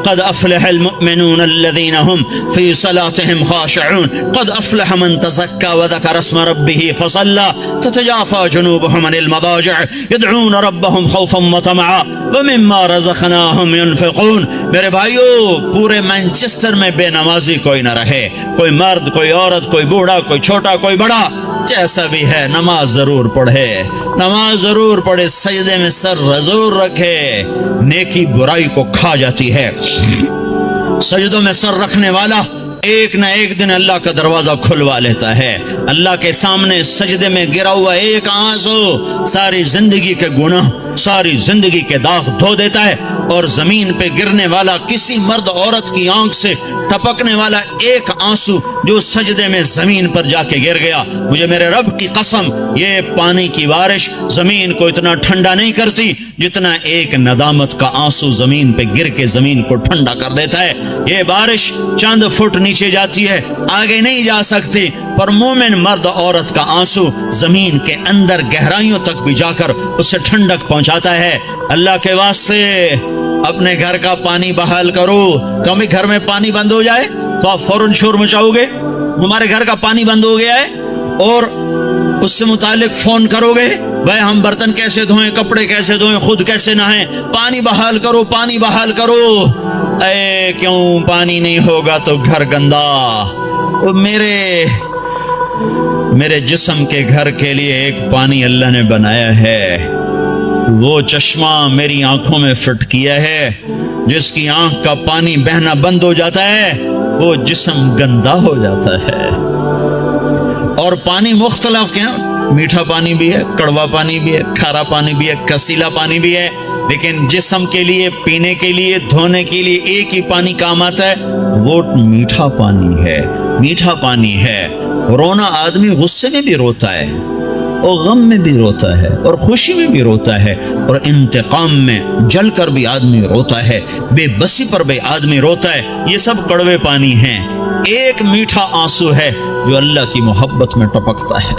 قد أفلح المؤمنون الذين هم في صلاتهم خاشعون قد أفلح من تزكى وذكر اسم ربه فصلى تتجافى جنوبهم عن المضاجع يدعون ربهم خوفا وطمعا ومما رزقناهم ينفقون۔ میرے بھائیو، پورے مانچسٹر میں بے نمازی کوئی نہ رہے، کوئی مرد، کوئی عورت، کوئی بوڑھا، کوئی چھوٹا، کوئی بڑا، جیسا بھی ہے نماز ضرور پڑھے، نماز ضرور پڑھے، سجدے میں سر ضرور رکھے۔ نیکی برائی کو کھا جاتی ہے۔ سجدوں میں سر رکھنے والا ایک نہ ایک دن اللہ کا دروازہ کھلوا لیتا ہے۔ اللہ کے سامنے سجدے میں گرا ہوا ایک آنسو ساری زندگی کے گناہ، ساری زندگی کے داغ دھو دیتا ہے۔ اور زمین پہ گرنے والا کسی مرد عورت کی آنکھ سے ٹپکنے والا ایک آنسو جو سجدے میں زمین پر جا کے گر گیا، مجھے میرے رب کی قسم، یہ پانی کی بارش زمین کو اتنا ٹھنڈا نہیں کرتی جتنا ایک ندامت کا آنسو زمین پہ گر کے زمین کو ٹھنڈا کر دیتا ہے۔ یہ بارش چند فٹ نیچے جاتی ہے، آگے نہیں جا سکتی، پر مومن مرد عورت کا آنسو زمین کے اندر گہرائیوں تک بھی جا کر اسے ٹھنڈک پہنچاتا ہے۔ اللہ کے واسطے اپنے گھر کا پانی بحال کرو۔ کبھی گھر میں پانی بند ہو جائے تو آپ فوراً شور مچاؤ گے، ہمارے گھر کا پانی بند ہو گیا ہے، اور اس سے متعلق فون کرو گے، بھائی ہم برتن کیسے دھوئیں، کپڑے کیسے دھوئیں، خود کیسے نہائیں، پانی بحال کرو، پانی بحال کرو۔ اے کیوں پانی نہیں ہوگا تو گھر گندا۔ میرے جسم کے گھر کے لیے ایک پانی اللہ نے بنایا ہے، وہ چشمہ میری آنکھوں میں فٹ کیا ہے، جس کی آنکھ کا پانی بہنا بند ہو جاتا ہے وہ جسم گندا ہو جاتا ہے۔ اور پانی مختلف کیا، میٹھا پانی بھی ہے، کڑوا پانی بھی ہے، کھارا پانی بھی ہے، کسیلا پانی بھی ہے، لیکن جسم کے لیے، پینے کے لیے، دھونے کے لیے ایک ہی پانی کام آتا ہے، وہ میٹھا پانی ہے۔ میٹھا پانی ہے۔ رونا آدمی غصے میں بھی روتا ہے، اور غم میں بھی روتا ہے، اور خوشی میں بھی روتا ہے، اور انتقام میں جل کر بھی آدمی روتا ہے، بے بسی پر بھی آدمی روتا ہے۔ یہ سب کڑوے پانی ہیں۔ ایک میٹھا آنسو ہے جو اللہ کی محبت میں ٹپکتا ہے،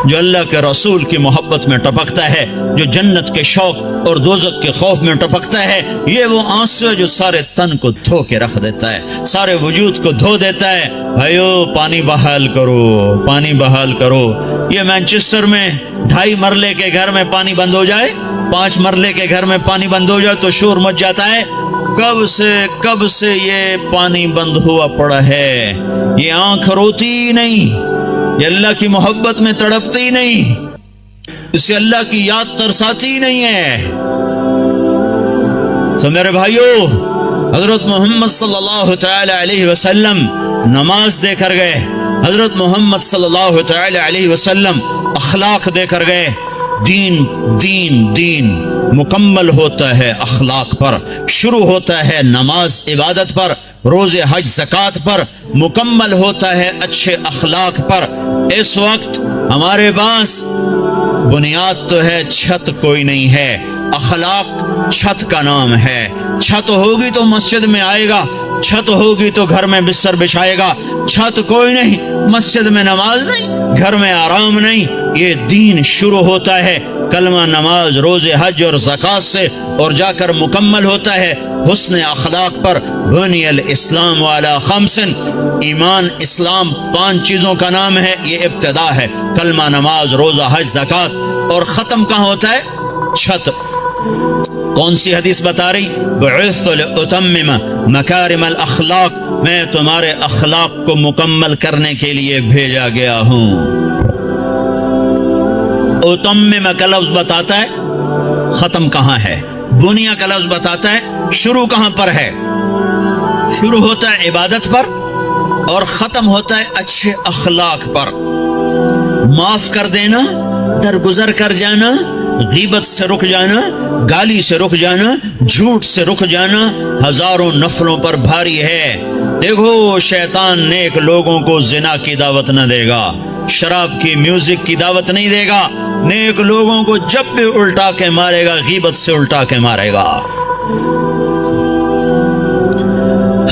جو اللہ کے رسول کی محبت میں ٹپکتا ہے، جو جنت کے شوق اور دوزخ کے خوف میں ٹپکتا ہے۔ یہ وہ آنسو ہے جو سارے تن کو دھو کے رکھ دیتا ہے، سارے وجود کو دھو دیتا ہے۔ بھائیو، پانی بحال کرو، پانی بحال کرو۔ یہ مانچسٹر میں 2.5 مرلے کے گھر میں پانی بند ہو جائے، 5 مرلے کے گھر میں پانی بند ہو جائے تو شور مچ جاتا ہے۔ کب سے یہ پانی بند ہوا پڑا ہے؟ یہ آنکھ روتی نہیں، یہ اللہ کی محبت میں تڑپتی نہیں، اسے اللہ کی یاد ترساتی نہیں ہے۔ تو میرے بھائیو، حضرت محمد صلی اللہ تعالی علیہ وسلم نماز دے کر گئے، حضرت محمد صلی اللہ تعالی علیہ وسلم اخلاق دے کر گئے۔ دین مکمل ہوتا ہے اخلاق پر، شروع ہوتا ہے نماز عبادت پر، روزے حج زکوٰۃ پر، مکمل ہوتا ہے اچھے اخلاق پر۔ اس وقت ہمارے پاس بنیاد تو ہے، چھت کوئی نہیں ہے۔ اخلاق چھت کا نام ہے۔ چھت ہوگی تو مسجد میں آئے گا، چھت ہوگی تو گھر میں بستر بچھائے گا۔ چھت کوئی نہیں، مسجد میں نماز نہیں، گھر میں آرام نہیں۔ یہ دین شروع ہوتا ہے کلمہ، نماز، روزے حج اور زکوٰۃ سے، اور جا کر مکمل ہوتا ہے حسن اخلاق پر۔ بنی الاسلام علی 5، ایمان اسلام 5 چیزوں کا نام ہے، یہ ابتدا ہے، کلمہ، نماز، روزہ حج زکوٰۃ، اور ختم کہاں ہوتا ہے؟ چھت۔ کون سی حدیث بتا رہی؟ بعثت لأتمم مکارم الاخلاق، میں تمہارے اخلاق کو مکمل کرنے کے لیے بھیجا گیا ہوں۔ اتمم کا لفظ بتاتا ہے ختم کہاں ہے، بنیا کا لفظ بتاتا ہے شروع کہاں پر ہے۔ شروع ہوتا ہے عبادت پر اور ختم ہوتا ہے اچھے اخلاق پر۔ معاف کر دینا، درگزر کر جانا، غیبت سے رک جانا، گالی سے رک جانا، جھوٹ سے رک جانا ہزاروں نفلوں پر بھاری ہے۔ دیکھو، شیطان نیک لوگوں کو زنا کی دعوت نہ دے گا، شراب کی، میوزک کی دعوت نہیں دے گا۔ نیک لوگوں کو جب بھی الٹا کے مارے گا، غیبت سے الٹا کے مارے گا۔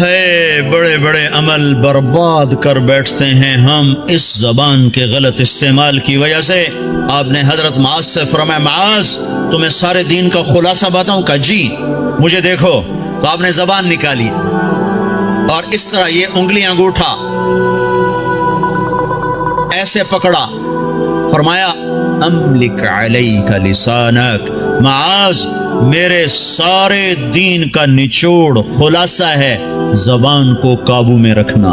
ہے بڑے بڑے عمل برباد کر بیٹھتے ہیں ہم اس زبان کے غلط استعمال کی وجہ سے۔ آپ نے حضرت معاذ سے فرمایا معاذ تمہیں سارے دین کا خلاصہ بتاؤں؟ کہا جی مجھے دیکھو۔ تو آپ نے زبان نکالی اور اس طرح یہ انگلی انگوٹھا ایسے پکڑا، فرمایا املک علیک لسانک، معاذ میرے سارے دین کا نچوڑ خلاصہ ہے زبان کو قابو میں رکھنا۔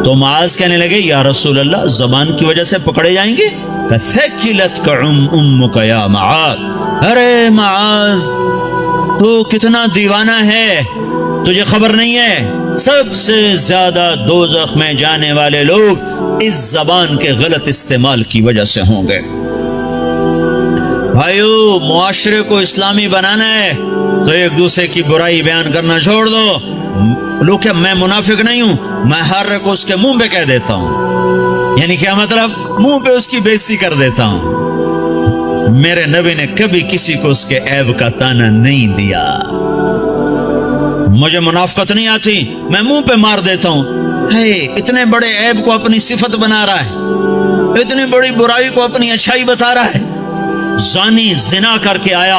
تو معاذ کہنے لگے یا رسول اللہ زبان کی وجہ سے پکڑے جائیں گے؟ فثقلتک امک یا معاذ، ارے معاذ تو کتنا دیوانہ ہے، تجھے خبر نہیں ہے سب سے زیادہ دوزخ میں جانے والے لوگ اس زبان کے غلط استعمال کی وجہ سے ہوں گے۔ بھائیو معاشرے کو اسلامی بنانا ہے تو ایک دوسرے کی برائی بیان کرنا چھوڑ دو۔ لوگ کہ میں منافق نہیں ہوں، میں ہر ایک کو اس کے منہ پہ کہہ دیتا ہوں، یعنی کیا مطلب؟ منہ پہ اس کی بےزتی کر دیتا ہوں۔ میرے نبی نے کبھی کسی کو اس کے عیب کا تانا نہیں دیا۔ مجھے منافقت نہیں آتی، میں منہ پہ مار دیتا ہوں۔ ہے اتنے بڑے عیب کو اپنی صفت بنا رہا ہے، اتنی بڑی برائی کو اپنی اچھائی بتا رہا ہے۔ زانی زنا کر کے آیا،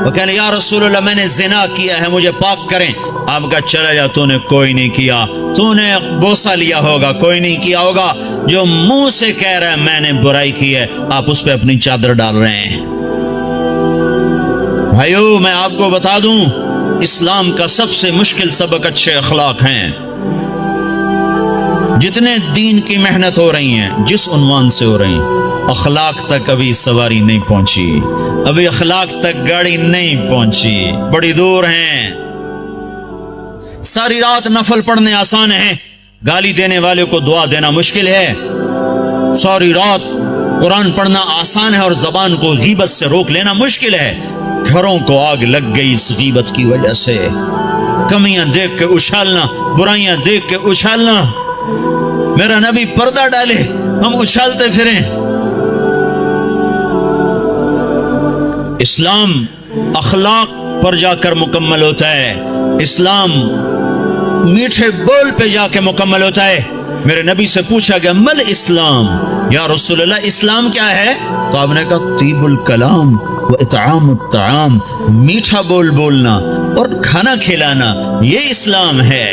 وہ کہنے یا رسول اللہ میں نے زنا کیا ہے مجھے پاک کریں۔ آپ کا چلا جا، تو نے کوئی نہیں کیا، تو نے بوسہ لیا ہوگا، کوئی نہیں کیا ہوگا۔ جو منہ سے کہہ رہا ہے میں نے برائی کی ہے، آپ اس پہ اپنی چادر ڈال رہے ہیں۔ بھائیو میں آپ کو بتا دوں اسلام کا سب سے مشکل سبق اچھے اخلاق ہیں۔ جتنے دین کی محنت ہو رہی ہیں جس عنوان سے ہو رہی ہیں، اخلاق تک ابھی سواری نہیں پہنچی، ابھی اخلاق تک گاڑی نہیں پہنچی، بڑی دور ہیں۔ ساری رات نفل پڑھنے آسان ہے، گالی دینے والے کو دعا دینا مشکل ہے۔ ساری رات قرآن پڑھنا آسان ہے اور زبان کو غیبت سے روک لینا مشکل ہے۔ گھروں کو آگ لگ گئی اس غیبت کی وجہ سے، کمیاں دیکھ کے اچھالنا، برائیاں دیکھ کے اچھالنا۔ میرا نبی پردہ ڈالے ہم اچھالتے پھریں۔ اسلام اخلاق پر جا کر مکمل ہوتا ہے، اسلام میٹھے بول پہ جا کے مکمل ہوتا ہے۔ میرے نبی سے پوچھا گیا مل اسلام، یا رسول اللہ اسلام کیا ہے؟ تو آپ نے کہا طیب الکلام و اطعام الطعام، میٹھا بول بولنا اور کھانا کھلانا، یہ اسلام ہے۔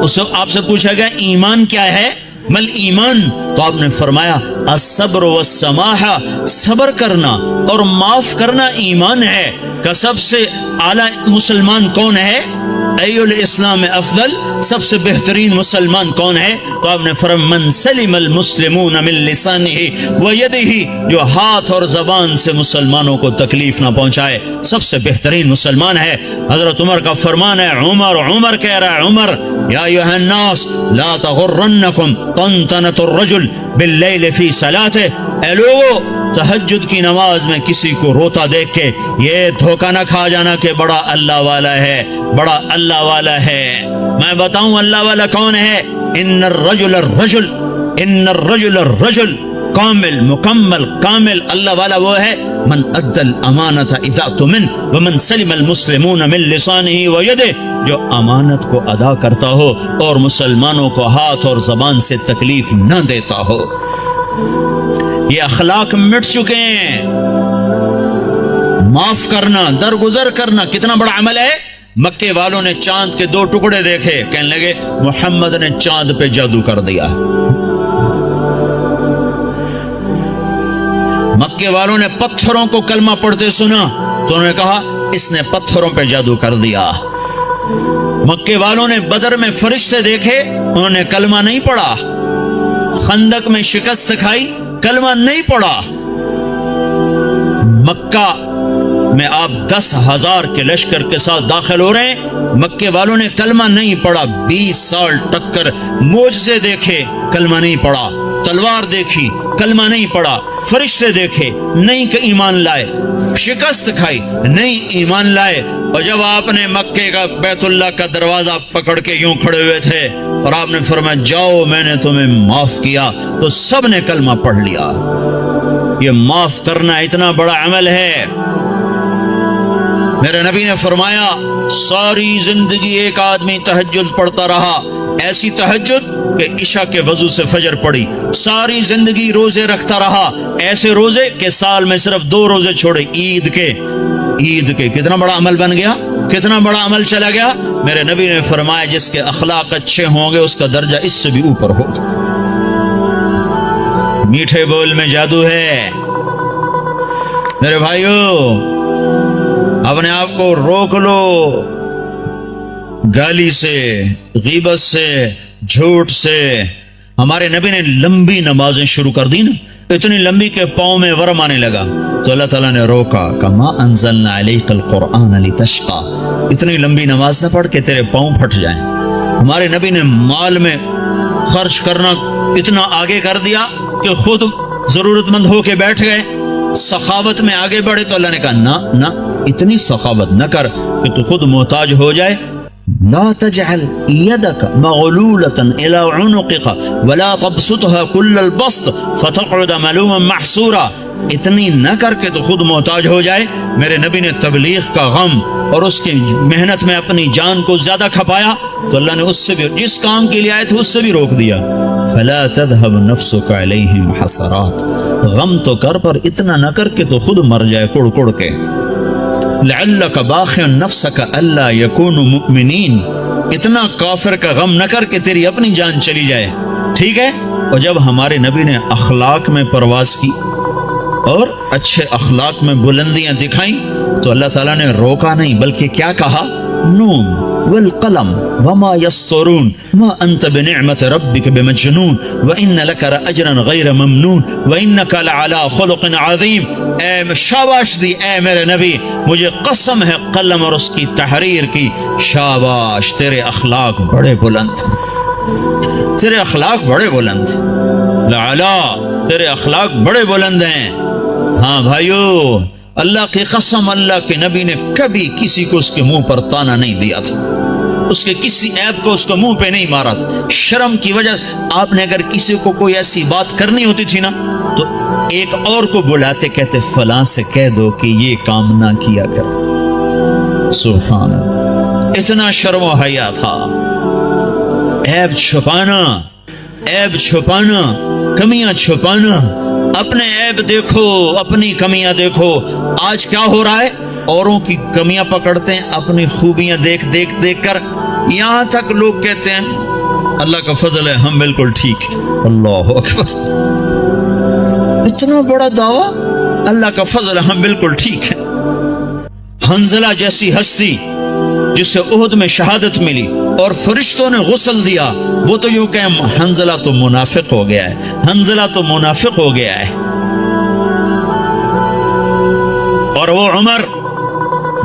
اس وقت آپ سے پوچھا گیا ایمان کیا ہے؟ مل ایمان، تو آپ نے فرمایا الصبر والسماحہ، صبر کرنا اور معاف کرنا ایمان ہے۔ کہ سب سے اعلیٰ مسلمان کون ہے؟ ای الاسلام افضل، سب سے بہترین مسلمان کون ہے؟ تو آپ نے فرمایا من سلم المسلمون من لسانہ و یدہ، جو ہاتھ اور زبان سے مسلمانوں کو تکلیف نہ پہنچائے سب سے بہترین مسلمان ہے۔ حضرت عمر کا فرمان ہے، عمر کہہ رہا ہے، عمر یا ایھا الناس لا تغرنکم طنطنۃ الرجل باللیل فی صلاتہ، اے لوگو تہجد کی نماز میں کسی کو روتا دیکھ کے یہ دھوکہ نہ کھا جانا کہ بڑا اللہ والا ہے، بڑا اللہ والا ہے۔ میں بتاؤں اللہ والا کون ہے؟ ان الرجل الرجل کامل، مکمل، کامل اللہ والا وہ ہے من ادى الامانۃ اذا اؤتمن ومن سلم المسلمون من لسانہ ویدہ، جو امانت کو ادا کرتا ہو اور مسلمانوں کو ہاتھ اور زبان سے تکلیف نہ دیتا ہو۔ یہ اخلاق مٹ چکے ہیں۔ معاف کرنا، درگزر کرنا کتنا بڑا عمل ہے۔ مکے والوں نے چاند کے 2 ٹکڑے دیکھے، کہنے لگے محمد نے چاند پہ جادو کر دیا۔ مکے والوں نے پتھروں کو کلمہ پڑھتے سنا تو انہوں نے کہا اس نے پتھروں پہ جادو کر دیا۔ مکے والوں نے بدر میں فرشتے دیکھے، انہوں نے کلمہ نہیں پڑھا۔ خندق میں شکست کھائی، کلمہ نہیں پڑھا۔ مکہ میں آپ 10,000 کے لشکر کے ساتھ داخل ہو رہے ہیں، مکے والوں نے کلمہ نہیں پڑھا۔ 20 سال ٹکر، معجزے دیکھے، کلمہ نہیں پڑھا۔ تلوار دیکھی، کلمہ نہیں پڑھا۔ فرشتے دیکھے، نہیں کہ ایمان لائے۔ شکست کھائی، نہیں ایمان لائے۔ اور جب آپ نے مکے کا بیت اللہ کا دروازہ پکڑ کے یوں کھڑے ہوئے تھے اور آپ نے فرمایا جاؤ میں نے تمہیں معاف کیا، تو سب نے کلمہ پڑھ لیا۔ یہ معاف کرنا اتنا بڑا عمل ہے۔ میرے نبی نے فرمایا ساری زندگی ایک آدمی تہجد پڑھتا رہا، ایسی تہجد کہ عشاء کے وضو سے فجر پڑی، ساری زندگی روزے رکھتا رہا، ایسے روزے کہ سال میں صرف 2 روزے چھوڑے، عید کے کتنا بڑا عمل بن گیا، کتنا بڑا عمل چلا گیا۔ میرے نبی نے فرمایا جس کے اخلاق اچھے ہوں گے اس کا درجہ اس سے بھی اوپر ہوگا۔ میٹھے بول میں جادو ہے میرے بھائیو، اپنے آپ کو روک لو گالی سے، غیبت سے، جھوٹ سے۔ ہمارے نبی نے لمبی نمازیں شروع کر دی نا، اتنی لمبی کہ پاؤں میں ورم آنے لگا تو اللہ تعالیٰ نے روکا، کما انزلنا علیک القرآن لتشقی، اتنی لمبی نماز نہ پڑھ کے تیرے پاؤں پھٹ جائیں۔ ہمارے نبی نے مال میں خرچ کرنا اتنا آگے کر دیا کہ خود ضرورت مند ہو کے بیٹھ گئے، سخاوت میں آگے بڑھے تو اللہ نے کہا نہ اتنی سخاوت نہ کر کہ تو خود محتاج ہو جائے۔ لا تجعل يدك مغلولة الى عنقك ولا تبسطها كل البسط فتقعد ملوما محسورا، اتنی نہ کر کے تو خود محتاج ہو جائے۔ میرے نبی نے تبلیغ کا غم اور اس کی محنت میں اپنی جان کو زیادہ کھپایا تو اللہ نے اس سے بھی، جس کام کے لیے آئے تھے اس سے بھی روک دیا۔ فلا تذهب نفسك عليهم حسرات، غم تو کر پر اتنا نہ کر کے تو خود مر جائے کڑ کڑ کے۔ لعلك باخع نفسك الا يكونوا مؤمنين، اتنا کافر کا غم نہ کر کے تیری اپنی جان چلی جائے، ٹھیک ہے۔ اور جب ہمارے نبی نے اخلاق میں پرواز کی اور اچھے اخلاق میں بلندیاں دکھائیں تو اللہ تعالیٰ نے روکا نہیں بلکہ کیا کہا، نون والقلم وما يسطرون ما انت بنعمت ربك بمجنون وان لك لاجرا غير ممنون وانك لعلى خلق عظیم۔ اے شاباش دی اے میرے نبی، مجھے قسم ہے قلم اور اس کی تحریر کی، شاباش تیرے اخلاق بڑے بلند، تیرے اخلاق بڑے بلند، لعلا تیرے اخلاق بڑے بلند ہیں۔ ہاں بھائیو، اللہ کی قسم اللہ کے نبی نے کبھی کسی کو اس کے منہ پر تانا نہیں دیا تھا، اس کے کسی عیب کو اس کو منہ پہ نہیں مارا تھا۔ شرم کی وجہ آپ نے اگر کسی کو کوئی ایسی بات کرنی ہوتی تھی نا تو ایک اور کو بلاتے، کہتے فلاں سے کہہ دو کہ یہ کام نہ کیا کر۔ سبحان اللہ، اتنا شرم و حیا تھا۔ عیب چھپانا، عیب چھپانا، کمیاں چھپانا، اپنے عیب دیکھو، اپنی کمیاں دیکھو۔ آج کیا ہو رہا ہے، اوروں کی کمیاں پکڑتے ہیں، اپنی خوبیاں دیکھ کر، یہاں تک لوگ کہتے ہیں اللہ کا فضل ہے ہم بالکل ٹھیک ہے۔ اللہ اکبر، اتنا بڑا دعویٰ، اللہ کا فضل ہے ہم بالکل ٹھیک ہے۔ حنزلہ جیسی ہستی جسے احد میں شہادت ملی اور فرشتوں نے غسل دیا، وہ تو یوں کہ حنزلہ تو منافق ہو گیا ہے، حنزلہ تو منافق ہو گیا ہے۔ اور وہ عمر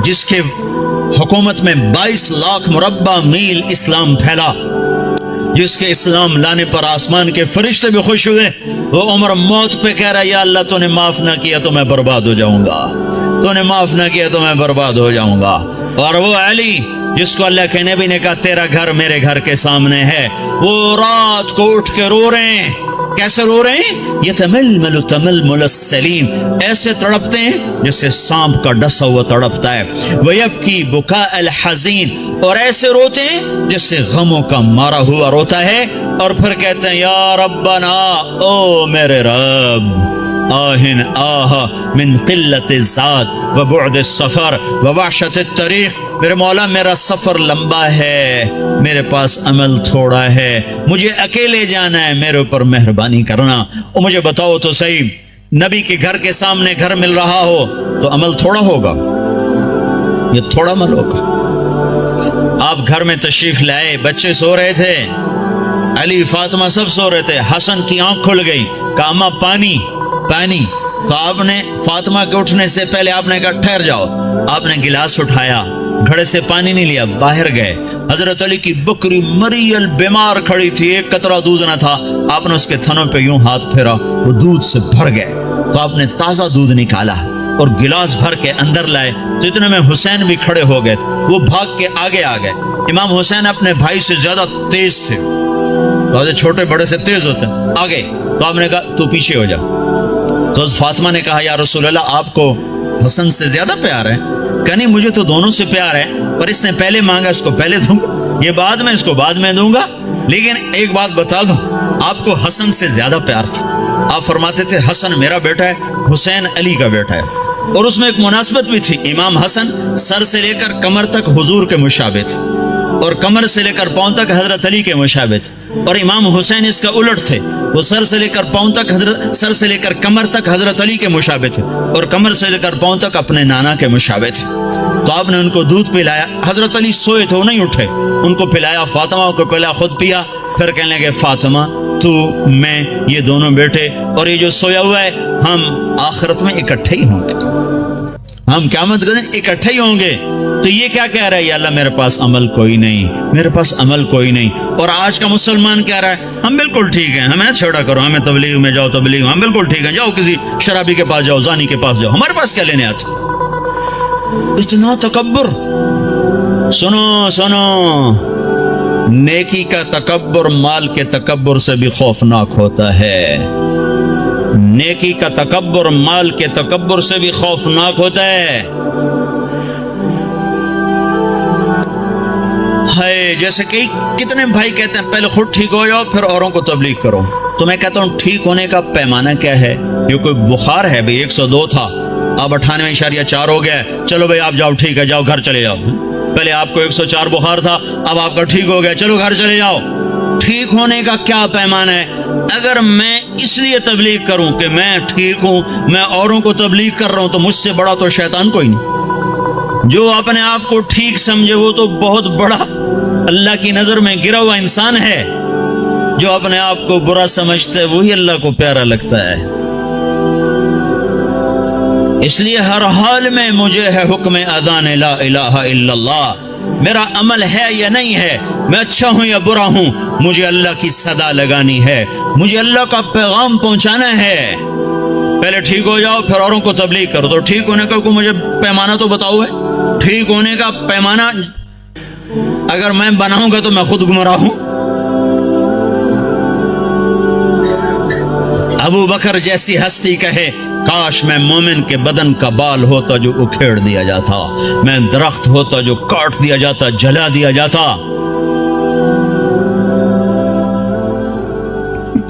جس کے حکومت میں 22 لاکھ مربع میل اسلام پھیلا، جس کے اسلام لانے پر آسمان کے فرشتے بھی خوش ہوئے، وہ عمر موت پہ کہہ رہا ہے یا اللہ تو نے معاف نہ کیا تو میں برباد ہو جاؤں گا، تو نے معاف نہ کیا تو میں برباد ہو جاؤں گا۔ اور وہ علی جس کو اللہ کے نبی نے کہا تیرا گھر میرے گھر کے سامنے ہے، وہ رات کو اٹھ کے رو رہے ہیں۔ کیسے رو رہے ہیں؟ یتململ تململ السلیم، ایسے تڑپتے ہیں جیسے سانپ کا ڈسا ہوا تڑپتا ہے۔ ویبکی بکاء الحزین، اور ایسے روتے ہیں جیسے غموں کا مارا ہوا روتا ہے۔ اور پھر کہتے ہیں یا ربنا، او میرے رب، آہن آہ من قلت الزاد وبعد السفر ووحشت الطریق، میرے مولا میرا سفر لمبا ہے، میرے پاس عمل تھوڑا ہے، مجھے اکیلے جانا ہے، میرے اوپر مہربانی کرنا۔ اور مجھے بتاؤ تو صحیح، نبی کے گھر کے سامنے گھر مل رہا ہو تو عمل تھوڑا ہوگا، یہ تھوڑا عمل ہوگا۔ آپ گھر میں تشریف لائے، بچے سو رہے تھے، علی فاطمہ سب سو رہے تھے، حسن کی آنکھ کھل گئی، کہا اماں پانی پانی، تو آپ نے فاطمہ کے اٹھنے سے پہلے آپ نے کہا ٹھہر جاؤ، آپ نے گلاس اٹھایا، گھڑے سے پانی نہیں لیا، باہر گئے۔ حضرت علی کی بکری مریل بیمار کھڑی تھی، ایک قطرہ دودھ نہ تھا، آپ نے اس کے تھنوں پہ یوں ہاتھ پھیرا، وہ دودھ سے بھر گئے، تو آپ نے تازہ دودھ نکالا اور گلاس بھر کے اندر لائے، تو اتنے میں حسین بھی کھڑے ہو گئے، وہ بھاگ کے آگے آ گئے۔ امام حسین اپنے بھائی سے زیادہ تیز تھے، چھوٹے بڑے سے تیز ہوتے ہیں، آگے، تو آپ نے کہا تو پیچھے ہو جا۔ تو فاطمہ نے کہا یا رسول اللہ آپ کو حسن سے زیادہ پیار ہے؟ کہ نہیں مجھے تو دونوں سے پیار ہے۔ پر اس نے پہلے مانگا، اس کو پہلے دوں گا، یہ بعد میں، اس کو بعد میں دوں گا۔ لیکن ایک بات بتا دوں، آپ کو حسن سے زیادہ پیار تھا۔ آپ فرماتے تھے حسن میرا بیٹا ہے، حسین علی کا بیٹا ہے، اور اس میں ایک مناسبت بھی تھی، امام حسن سر سے لے کر کمر تک حضور کے مشابہ تھے، اور کمر سے لے کر پاؤں تک حضرت علی کے مشابہ تھے، اور امام حسین اس کا الٹ تھے، وہ سر سے لے کر پاؤں تک سر سے لے کر کمر تک حضرت علی کے مشابہ تھے، اور کمر سے لے کر پاؤں تک اپنے نانا کے مشابہ تھے۔ تو آپ نے ان کو دودھ پلایا، حضرت علی سوئے تھے، وہ نہیں اٹھے، ان کو پلایا، فاطمہ کو پلایا، خود پیا، پھر کہنے لگے فاطمہ تو میں یہ دونوں بیٹے اور یہ جو سویا ہوا ہے، ہم آخرت میں اکٹھے ہی ہوں گے، ہم قیامت کے دن اکٹھے ہی ہوں گے۔ تو یہ کیا کہہ رہا ہے؟ یا اللہ میرے پاس عمل کوئی نہیں، میرے پاس عمل کوئی نہیں۔ اور آج کا مسلمان کہہ رہا ہے ہم بالکل ٹھیک ہیں، ہمیں نہ چھوڑا کرو، ہمیں تبلیغ میں جاؤ، تبلیغ ہم بالکل ٹھیک ہیں، جاؤ کسی شرابی کے پاس جاؤ، زانی کے پاس جاؤ، ہمارے پاس کیا لینے آتے؟ اتنا تکبر! سنو سنو، نیکی کا تکبر مال کے تکبر سے بھی خوفناک ہوتا ہے، نیکی کا تکبر مال کے تکبر سے بھی خوفناک ہوتا ہے۔ جیسے کہ کتنے بھائی کہتے ہیں پہلے خود ٹھیک ہو جاؤ پھر اوروں کو تبلیغ کرو، تو میں کہتا ہوں ٹھیک ہونے کا پیمانہ کیا ہے؟ یہ کوئی بخار ہے بھئی، 102 تھا اب 98.4 ہو گیا، چلو بھئی آپ جاؤ، ٹھیک ہے، جاؤ گھر چلے جاؤ۔ پہلے آپ کو 104 بخار تھا، اب آپ کا ٹھیک ہو گیا، چلو گھر چلے جاؤ۔ ٹھیک ہونے کا کیا پیمانہ ہے؟ اگر میں اس لیے تبلیغ کروں کہ میں ٹھیک ہوں، میں اوروں کو تبلیغ کر رہا ہوں، تو مجھ سے بڑا تو شیطان کوئی نہیں۔ جو اپنے آپ کو ٹھیک سمجھے وہ تو بہت بڑا اللہ کی نظر میں گرا ہوا انسان ہے، جو اپنے آپ کو برا سمجھتا ہے وہی اللہ کو پیارا لگتا ہے۔ اس لیے ہر حال میں مجھے ہے حکم اذان لا الہ الا اللہ، میرا عمل ہے یا نہیں ہے، میں اچھا ہوں یا برا ہوں، مجھے اللہ کی صدا لگانی ہے، مجھے اللہ کا پیغام پہنچانا ہے۔ پہلے ٹھیک ہو جاؤ پھر اوروں کو تبلیغ کرو، تو ٹھیک ہونے کا کوئی مجھے پیمانہ تو بتاؤ ہے؟ ٹھیک ہونے کا پیمانہ اگر میں بناؤں گا تو میں خود گمراہ ہوں۔ ابو بکر جیسی ہستی کہے کاش میں مومن کے بدن کا بال ہوتا جو اکھیڑ دیا جاتا، میں درخت ہوتا جو کاٹ دیا جاتا، جلا دیا جاتا۔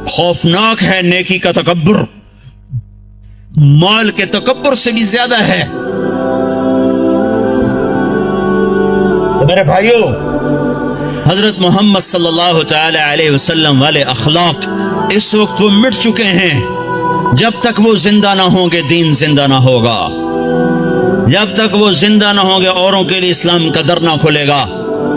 خوفناک ہے نیکی کا تکبر، مال کے تکبر سے بھی زیادہ ہے۔ تو میرے بھائیو، حضرت محمد صلی اللہ تعالی علیہ وسلم والے اخلاق اس وقت وہ مٹ چکے ہیں، جب تک وہ زندہ نہ ہوں گے دین زندہ نہ ہوگا، جب تک وہ زندہ نہ ہوں گے اوروں کے لیے اسلام کا در نہ کھلے گا۔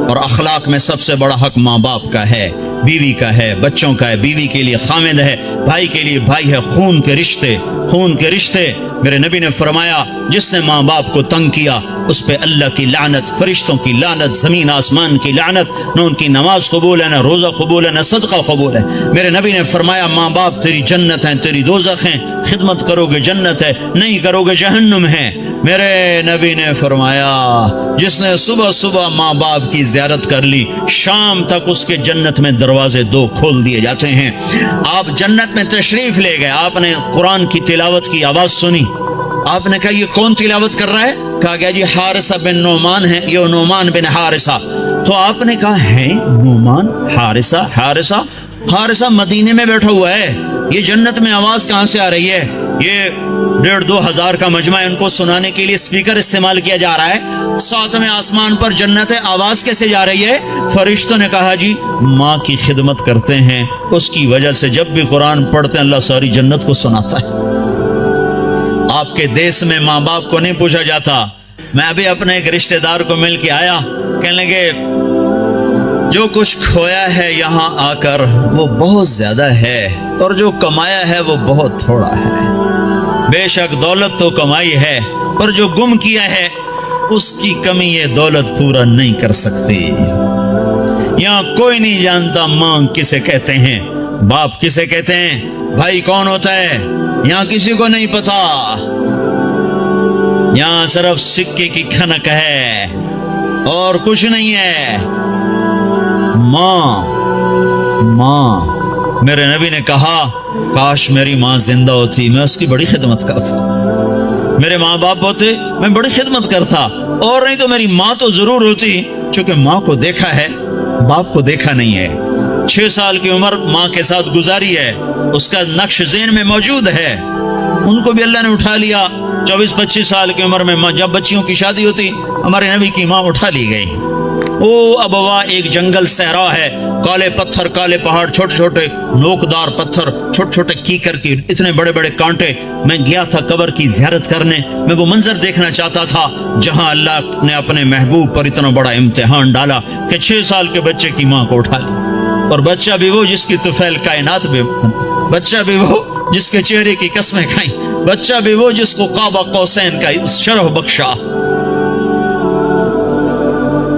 اور اخلاق میں سب سے بڑا حق ماں باپ کا ہے، بیوی کا ہے، بچوں کا ہے، بیوی کے لیے خامد ہے، بھائی کے لیے بھائی ہے، خون کے رشتے، خون کے رشتے۔ میرے نبی نے فرمایا جس نے ماں باپ کو تنگ کیا اس پہ اللہ کی لعنت، فرشتوں کی لعنت، زمین آسمان کی لعنت، نہ ان کی نماز قبول ہے، نہ روزہ قبول ہے، نہ صدقہ قبول ہے۔ میرے نبی نے فرمایا ماں باپ تیری جنت ہیں، تیری دوزخ ہیں، خدمت کرو گے جنت ہے، نہیں کرو گے جہنم ہے۔ میرے نبی نے فرمایا جس نے صبح صبح ماں باپ کی زیارت کر لی شام تک اس کے جنت میں دروازے 2 کھول دیے جاتے ہیں۔ آپ جنت میں تشریف لے گئے، آپ نے قرآن کی تلاوت کی آواز سنی، آپ نے کہا یہ کون تلاوت کر رہا ہے؟ کہا گیا جی حارثہ بن نعمان ہے، یہ نعمان بن حارثہ۔ تو آپ نے کہا ہے نعمان، حارثہ، حارثہ مدینے میں بیٹھا ہوا ہے، یہ جنت میں آواز کہاں سے آ رہی ہے؟ یہ 1,500-2 ہزار کا مجمع، ان کو سنانے کے لیے اسپیکر استعمال کیا جا رہا ہے، 7ویں آسمان پر جنت ہے، آواز کیسے جا رہی ہے؟ فرشتوں نے کہا جی ماں کی خدمت کرتے ہیں، اس کی وجہ سے جب بھی قرآن پڑھتے ہیں اللہ ساری جنت کو سناتا ہے۔ آپ کے دیس میں ماں باپ کو نہیں پوچھا جاتا۔ میں ابھی اپنے ایک رشتہ دار کو مل کے آیا، کہنے لگے جو کچھ کھویا ہے یہاں آ کر وہ بہت زیادہ ہے، اور جو کمایا ہے وہ بہت تھوڑا ہے۔ بے شک دولت تو کمائی ہے، پر جو گم کیا ہے اس کی کمی یہ دولت پورا نہیں کر سکتی۔ یہاں کوئی نہیں جانتا ماں کسے کہتے ہیں، باپ کسے کہتے ہیں، بھائی کون ہوتا ہے، یہاں کسی کو نہیں پتا۔ یہاں صرف سکے کی کھنک ہے اور کچھ نہیں ہے۔ ماں میرے نبی نے کہا کاش میری ماں زندہ ہوتی، میں اس کی بڑی خدمت کرتا، میرے ماں باپ ہوتے میں بڑی خدمت کرتا، اور نہیں تو میری ماں تو ضرور ہوتی، چونکہ ماں کو دیکھا ہے باپ کو دیکھا نہیں ہے۔ 6 سال کی عمر ماں کے ساتھ گزاری ہے، اس کا نقش ذہن میں موجود ہے۔ ان کو بھی اللہ نے اٹھا لیا 24-25 سال کی عمر میں، جب بچیوں کی شادی ہوتی ہمارے نبی کی ماں اٹھا لی گئی۔ او ابوا ایک جنگل صحرا ہے، کالے پتھر، کالے پہاڑ، چھوٹے چھوٹے نوکدار پتھر، چھوٹے چھوٹے کیکر کی اتنے بڑے بڑے کانٹے۔ میں گیا تھا قبر کی زیارت کرنے، میں وہ منظر دیکھنا چاہتا تھا جہاں اللہ نے اپنے محبوب پر اتنا بڑا امتحان ڈالا کہ 6 سال کے بچے کی ماں کو اٹھا لیا، اور بچہ بھی وہ جس کی طفیل کائنات میں، بچہ بھی وہ جس کے چہرے کی قسمیں کھائیں، بچہ بھی وہ جس کو قاب قوسین کا شرف بخشا۔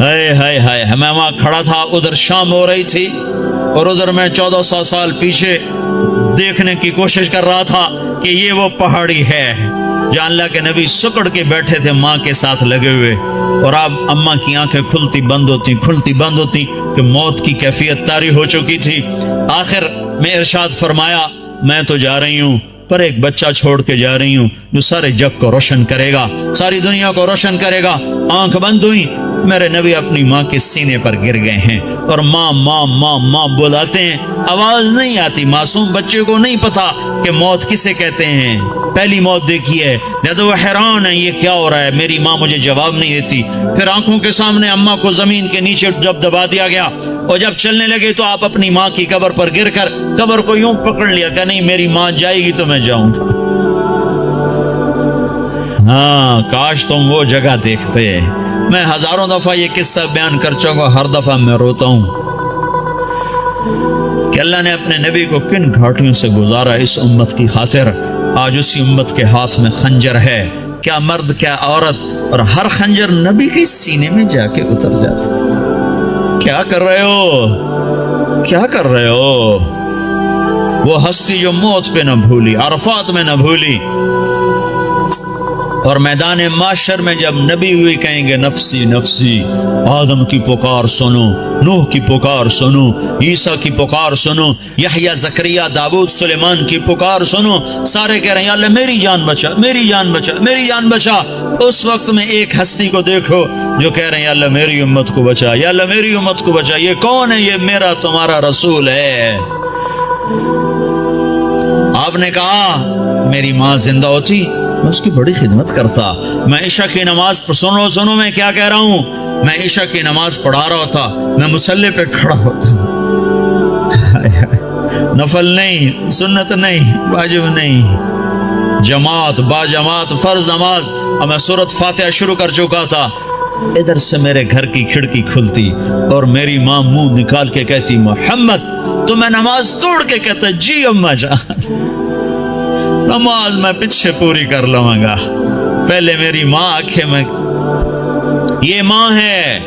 ہائے ہائے ہائے، میں وہاں کھڑا تھا، ادھر شام ہو رہی تھی اور ادھر میں 1400 سال پیچھے دیکھنے کی کوشش کر رہا تھا کہ یہ وہ پہاڑی ہے جہاں اللہ کے نبی سکڑ کے بیٹھے تھے ماں کے ساتھ لگے ہوئے، اور اب اماں کی آنکھیں کھلتی بند ہوتی کہ موت کی کیفیت طاری ہو چکی تھی۔ آخر میں ارشاد فرمایا میں تو جا رہی ہوں، پر ایک بچہ چھوڑ کے جا رہی ہوں جو سارے جگ کو روشن کرے گا، ساری دنیا کو روشن کرے گا۔ آنکھ بند ہوئی، میرے نبی اپنی ماں کے سینے پر گر گئے ہیں اور ماں ماں ماں ماں بلاتے ہیں، آواز نہیں آتی۔ معصوم بچے کو نہیں پتا کہ موت کسے کہتے ہیں، پہلی موت دیکھی ہے، یا تو وہ حیران ہے یہ کیا ہو رہا ہے، میری ماں مجھے جواب نہیں دیتی۔ پھر آنکھوں کے سامنے اماں کو زمین کے نیچے جب دبا دیا گیا اور جب چلنے لگے تو آپ اپنی ماں کی قبر پر گر کر قبر کو یوں پکڑ لیا کہ نہیں میری ماں جائے گی تو میں جاؤں گا۔ ہاں کاش تم وہ جگہ دیکھتے۔ میں ہزاروں دفعہ یہ قصہ بیان کر چکا، ہر دفعہ میں روتا ہوں کہ اللہ نے اپنے نبی کو کن گھاٹیوں سے گزارا اس امت کی خاطر۔ آج اسی امت کے ہاتھ میں خنجر ہے، کیا مرد کیا عورت، اور ہر خنجر نبی کے سینے میں جا کے اتر جاتا۔ کیا کر رہے ہو، کیا کر رہے ہو؟ وہ ہستی جو موت پہ نہ بھولی، عرفات میں نہ بھولی، اور میدان معاشر میں جب نبی ہوئی کہیں گے نفسی نفسی، آدم کی پکار سنو، نوح کی پکار سنو، عیسیٰ کی پکار سنو، یحییٰ، زکریا، داؤد، سلیمان کی پکار سنو، سارے کہہ رہے ہیں یا اللہ میری جان بچا، میری جان بچا، میری جان بچا۔ اس وقت میں ایک ہستی کو دیکھو جو کہہ رہے ہیں یا اللہ میری امت کو بچا، یا اللہ میری امت کو بچا۔ یہ کون ہے؟ یہ میرا تمہارا رسول ہے۔ آپ نے کہا میری ماں زندہ ہوتی میں اس کی بڑی خدمت کرتا، میں عشاء کی نماز پر سنو میں کیا کہہ رہا ہوں، میں عشاء کی نماز پڑھا رہا ہوتا، میں مصلی پہ کھڑا ہوتا، نفل نہیں، سنت نہیں، واجب نہیں، جماعت با جماعت فرض نماز، اور میں سورۃ فاتحہ شروع کر چکا تھا۔ ادھر سے میرے گھر کی کھڑکی کھلتی اور میری ماں منہ نکال کے کہتی محمد، تو میں نماز توڑ کے کہتا جی اماں جان، نماز میں پیچھے پوری کر لوں گا۔ پہلے میری ماں آنکھیں میں، یہ ماں ہے۔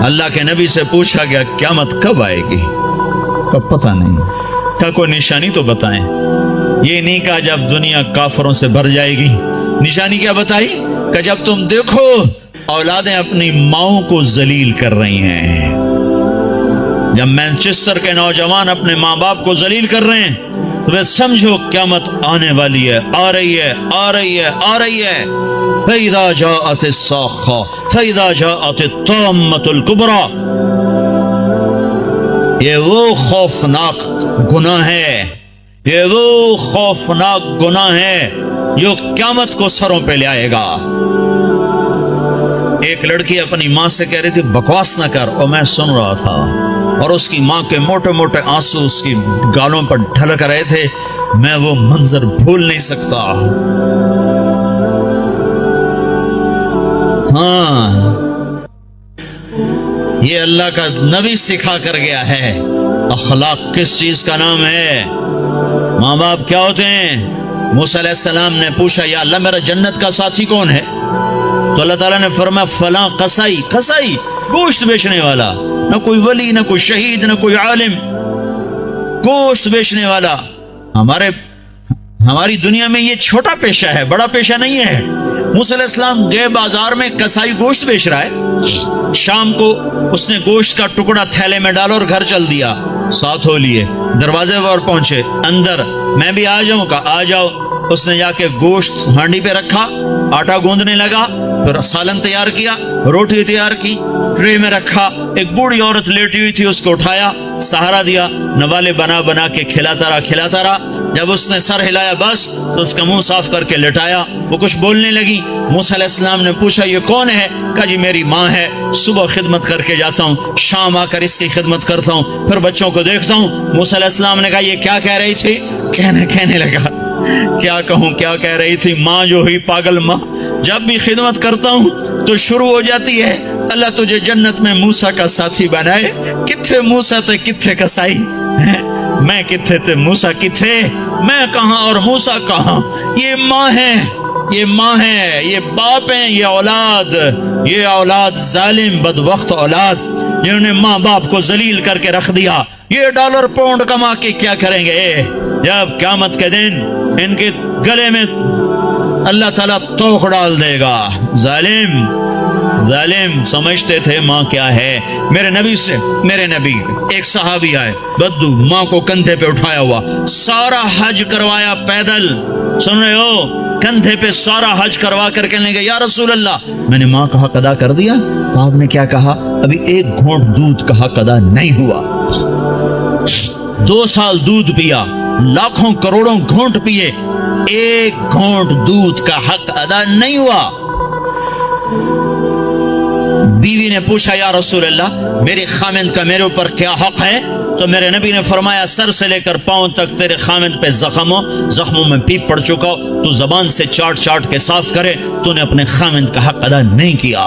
اللہ کے نبی سے پوچھا گیا قیامت کب آئے گی؟ کب پتہ نہیں، کا کوئی نشانی تو بتائیں۔ یہ نہیں کہا جب دنیا کافروں سے بھر جائے گی، نشانی کیا بتائی کہ جب تم دیکھو اولادیں اپنی ماؤں کو ذلیل کر رہی ہیں، جب مینچسٹر کے نوجوان اپنے ماں باپ کو ذلیل کر رہے ہیں تو میں سمجھو قیامت آنے والی ہے، آ رہی ہے، آ رہی ہے، آ رہی ہے۔ فَإِذَا جَاءَتِ الصَّاخَّةُ فَإِذَا جَاءَتِ الطَّامَّةُ الْكُبْرَى، یہ وہ خوفناک گناہ ہے، یہ وہ خوفناک گناہ ہے جو قیامت کو سروں پہ لے آئے گا۔ ایک لڑکی اپنی ماں سے کہہ رہی تھی بکواس نہ کر، اور میں سن رہا تھا، اور اس کی ماں کے موٹے موٹے آنسو اس کی گالوں پر ڈھلک رہے تھے، میں وہ منظر بھول نہیں سکتا۔ ہاں یہ اللہ کا نبی سکھا کر گیا ہے اخلاق کس چیز کا نام ہے۔ ماں باپ کیا ہوتے ہیں؟ موسیٰ علیہ السلام نے پوچھا یا اللہ میرا جنت کا ساتھی کون ہے؟ تو اللہ تعالیٰ نے فرمایا فلاں قصائی، قصائی گوشت بیچنے والا، نہ کوئی ولی، نہ کوئی شہید، نہ کوئی عالم، گوشت بیچنے والا۔ ہماری دنیا میں یہ چھوٹا پیشہ ہے، بڑا پیشہ نہیں ہے۔ موسیٰ علیہ السلام گئے بازار میں، قصائی گوشت بیچ رہا ہے، شام کو اس نے گوشت کا ٹکڑا تھیلے میں ڈالا اور گھر چل دیا، ساتھ ہو لیے، دروازے پر پہنچے، اندر میں بھی آ جاؤں؟ کہا آ جاؤ۔ اس نے جا کے گوشت ہانڈی پہ رکھا، آٹا گوندنے لگا، پھر سالن تیار کیا، روٹی تیار کی، ٹرے میں رکھا، ایک بوڑھی عورت لیٹی ہوئی تھی، اس کو اٹھایا، سہارا دیا، نوالے بنا بنا کے کھلاتا رہا۔ جب اس نے سر ہلایا بس تو اس کا منہ صاف کر کے لٹایا، وہ کچھ بولنے لگی۔ موسیٰ علیہ السلام نے پوچھا یہ کون ہے؟ کہا جی میری ماں ہے، صبح خدمت کر کے جاتا ہوں، شام آ کر اس کی خدمت کرتا ہوں، پھر بچوں کو دیکھتا ہوں۔ موسیٰ علیہ السلام نے کہا یہ کیا کہہ رہی تھی؟ کہنے لگا کیا کہوں، کیا کہہ رہی تھی؟ ماں جو ہوئی پاگل ماں، جب بھی خدمت کرتا ہوں تو شروع ہو جاتی ہے اللہ تجھے جنت میں موسیٰ کا ساتھی بنائے۔ کتھے موسیٰ تے کتھے کسائی، میں کتھے تے موسیٰ کتھے، میں کہاں اور موسیٰ کہاں؟ یہ ماں ہے، یہ ماں ہے، یہ باپ ہیں، یہ اولاد ظالم بدبخت اولاد جنہوں نے ماں باپ کو ذلیل کر کے رکھ دیا، یہ ڈالر پاؤنڈ کما کے کیا کریں گے؟ جب قیامت کے دن ان کے گلے میں اللہ تعالیٰ توق ڈال دے گا۔ ظالم سمجھتے تھے ماں کیا ہے۔ میرے نبی ایک صحابی آئے، بدو، ماں کو کندھے پہ اٹھایا ہوا، سارا حج کروایا پیدل، سن رہے ہو، کندھے پہ سارا حج کروا کر کہنے لگے یا رسول اللہ میں نے ماں کا حق ادا کر دیا؟ تو آپ نے کیا کہا؟ ابھی ایک گھونٹ دودھ کا حق ادا نہیں ہوا۔ 2 سال دودھ پیا، لاکھوں کروڑوں گھونٹ پیے، ایک گھونٹ دودھ کا حق ادا نہیں ہوا۔ بیوی نے پوچھا یا رسول اللہ میرے خامند کا میرے اوپر کیا حق ہے؟ تو میرے نبی نے فرمایا سر سے لے کر پاؤں تک تیرے خامند پہ زخموں میں پیپ پڑ چکا ہو، تو زبان سے چاٹ کے صاف کرے، تو نے اپنے خامند کا حق ادا نہیں کیا۔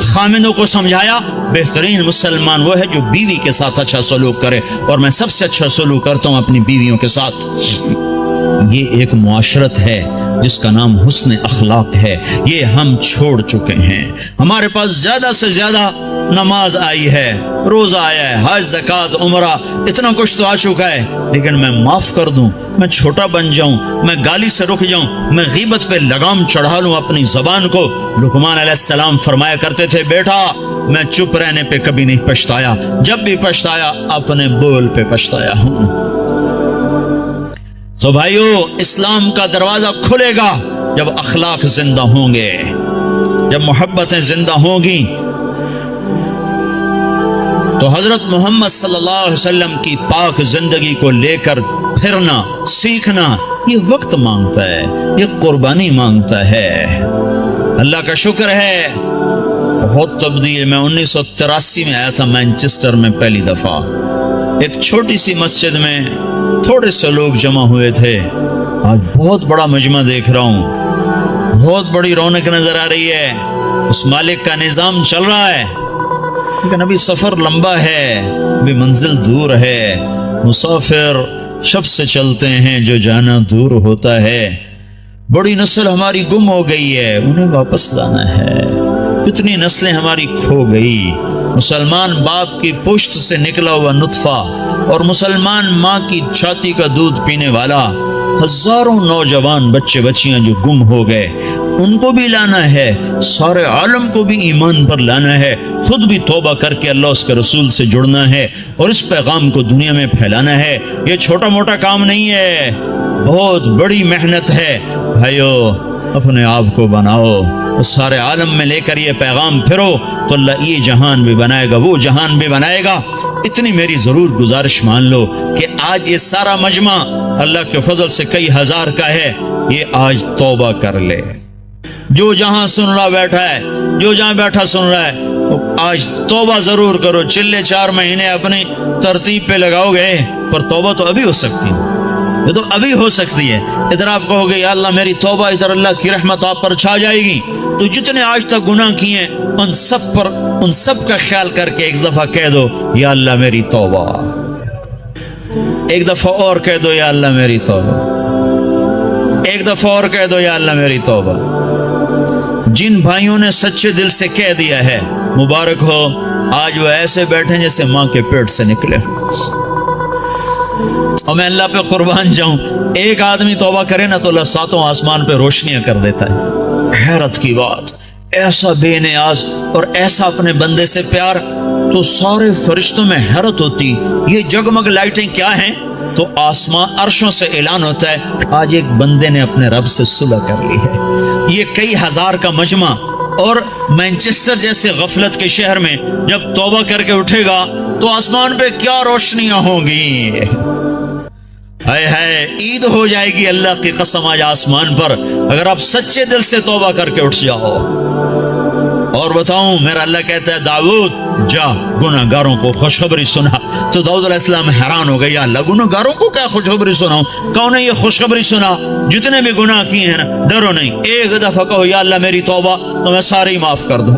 خامندوں کو سمجھایا بہترین مسلمان وہ ہے جو بیوی کے ساتھ اچھا سلوک کرے، اور میں سب سے اچھا سلوک کرتا ہوں اپنی بیویوں کے ساتھ۔ یہ ایک معاشرت ہے جس کا نام حسن اخلاق ہے، یہ ہم چھوڑ چکے ہیں۔ ہمارے پاس زیادہ سے زیادہ نماز آئی ہے، روزہ آیا ہے، حج، زکوٰۃ، عمرہ، اتنا کچھ تو آ چکا ہے، لیکن میں معاف کر دوں، میں چھوٹا بن جاؤں، میں گالی سے رک جاؤں، میں غیبت پہ لگام چڑھا لوں اپنی زبان کو۔ لقمان علیہ السلام فرمایا کرتے تھے بیٹا میں چپ رہنے پہ کبھی نہیں پچھتایا، جب بھی پچھتایا اپنے بول پہ پچھتایا ہوں۔ تو بھائیو اسلام کا دروازہ کھلے گا جب اخلاق زندہ ہوں گے، جب محبتیں زندہ ہوں گی۔ تو حضرت محمد صلی اللہ علیہ وسلم کی پاک زندگی کو لے کر پھرنا، سیکھنا، یہ وقت مانگتا ہے، یہ قربانی مانگتا ہے۔ اللہ کا شکر ہے بہت تبدیل۔ میں 1983 میں آیا تھا مینچسٹر میں پہلی دفعہ، ایک چھوٹی سی مسجد میں تھوڑے سے لوگ جمع ہوئے تھے، آج بہت بڑا مجمع دیکھ رہا ہوں، بہت بڑی رونق نظر آ رہی ہے، اس مالک کا نظام چل رہا ہے، لیکن ابھی سفر لمبا ہے، ابھی منزل دور ہے، مسافر شب سے چلتے ہیں جو جانا دور ہوتا ہے۔ بڑی نسل ہماری گم ہو گئی ہے، انہیں واپس لانا ہے۔ کتنی نسلیں ہماری کھو گئی۔ مسلمان باپ کی پشت سے نکلا ہوا نطفہ اور مسلمان ماں کی چھاتی کا دودھ پینے والا، ہزاروں نوجوان بچے بچیاں جو گم ہو گئے، ان کو بھی لانا ہے، سارے عالم کو بھی ایمان پر لانا ہے، خود بھی توبہ کر کے اللہ اس کے رسول سے جڑنا ہے اور اس پیغام کو دنیا میں پھیلانا ہے۔ یہ چھوٹا موٹا کام نہیں ہے، بہت بڑی محنت ہے۔ بھائیو اپنے آپ کو بناؤ، سارے عالم میں لے کر یہ پیغام پھرو تو اللہ یہ جہان بھی بنائے گا، وہ جہان بھی بنائے گا۔ اتنی میری ضرور گزارش مان لو کہ آج یہ سارا مجمع اللہ کے فضل سے کئی ہزار کا ہے، یہ آج توبہ کر لے۔ جو جہاں سن رہا بیٹھا ہے، جو جہاں بیٹھا سن رہا ہے، آج توبہ ضرور کرو۔ چلے 4 مہینے اپنی ترتیب پہ لگاؤ گے، پر توبہ تو ابھی ہو سکتی ہے، یہ تو ابھی ہو سکتی ہے۔ ادھر آپ کہو گے یا اللہ میری توبہ، ادھر اللہ کی رحمت آپ پر چھا جائے گی۔ تو جتنے آج تک گناہ کیے ان سب کا خیال کر کے ایک دفعہ کہہ دو یا اللہ میری توبہ، ایک دفعہ اور کہہ دو یا اللہ میری توبہ، ایک دفعہ اور کہہ دو یا اللہ میری توبہ۔ جن بھائیوں نے سچے دل سے کہہ دیا ہے مبارک ہو، آج وہ ایسے بیٹھے جیسے ماں کے پیٹ سے نکلے۔ اور میں اللہ پہ قربان جاؤں، ایک آدمی توبہ کرے نا تو اللہ 7 آسمان پہ روشنیاں کر دیتا ہے۔ حیرت کی بات، ایسا بے نیاز اور ایسا اپنے بندے سے پیار، تو سارے فرشتوں میں حیرت ہوتی یہ جگمگ لائٹیں کیا ہیں؟ تو آسمان عرشوں سے اعلان ہوتا ہے آج ایک بندے نے اپنے رب سے صلح کر لی ہے۔ یہ کئی ہزار کا مجمع اور مینچسٹر جیسے غفلت کے شہر میں جب توبہ کر کے اٹھے گا تو آسمان پہ کیا روشنیاں ہوں گی، ہے عید ہو جائے گی اللہ کی قسم آج آسمان پر، اگر آپ سچے دل سے توبہ کر کے اٹھ جاؤ۔ اور بتاؤں میرا اللہ کہتا ہے داؤد جا گناہ گاروں کو خوشخبری سنا، تو داؤد علیہ السلام حیران ہو گئے، یا اللہ گناہ گاروں کو کیا خوشخبری سناؤں؟ کہو نے یہ خوشخبری سنا جتنے بھی گناہ کیے ہیں نا، ڈرو نہیں، ایک دفعہ کہو یا اللہ میری توبہ، تو میں سارے ہی معاف کر دوں۔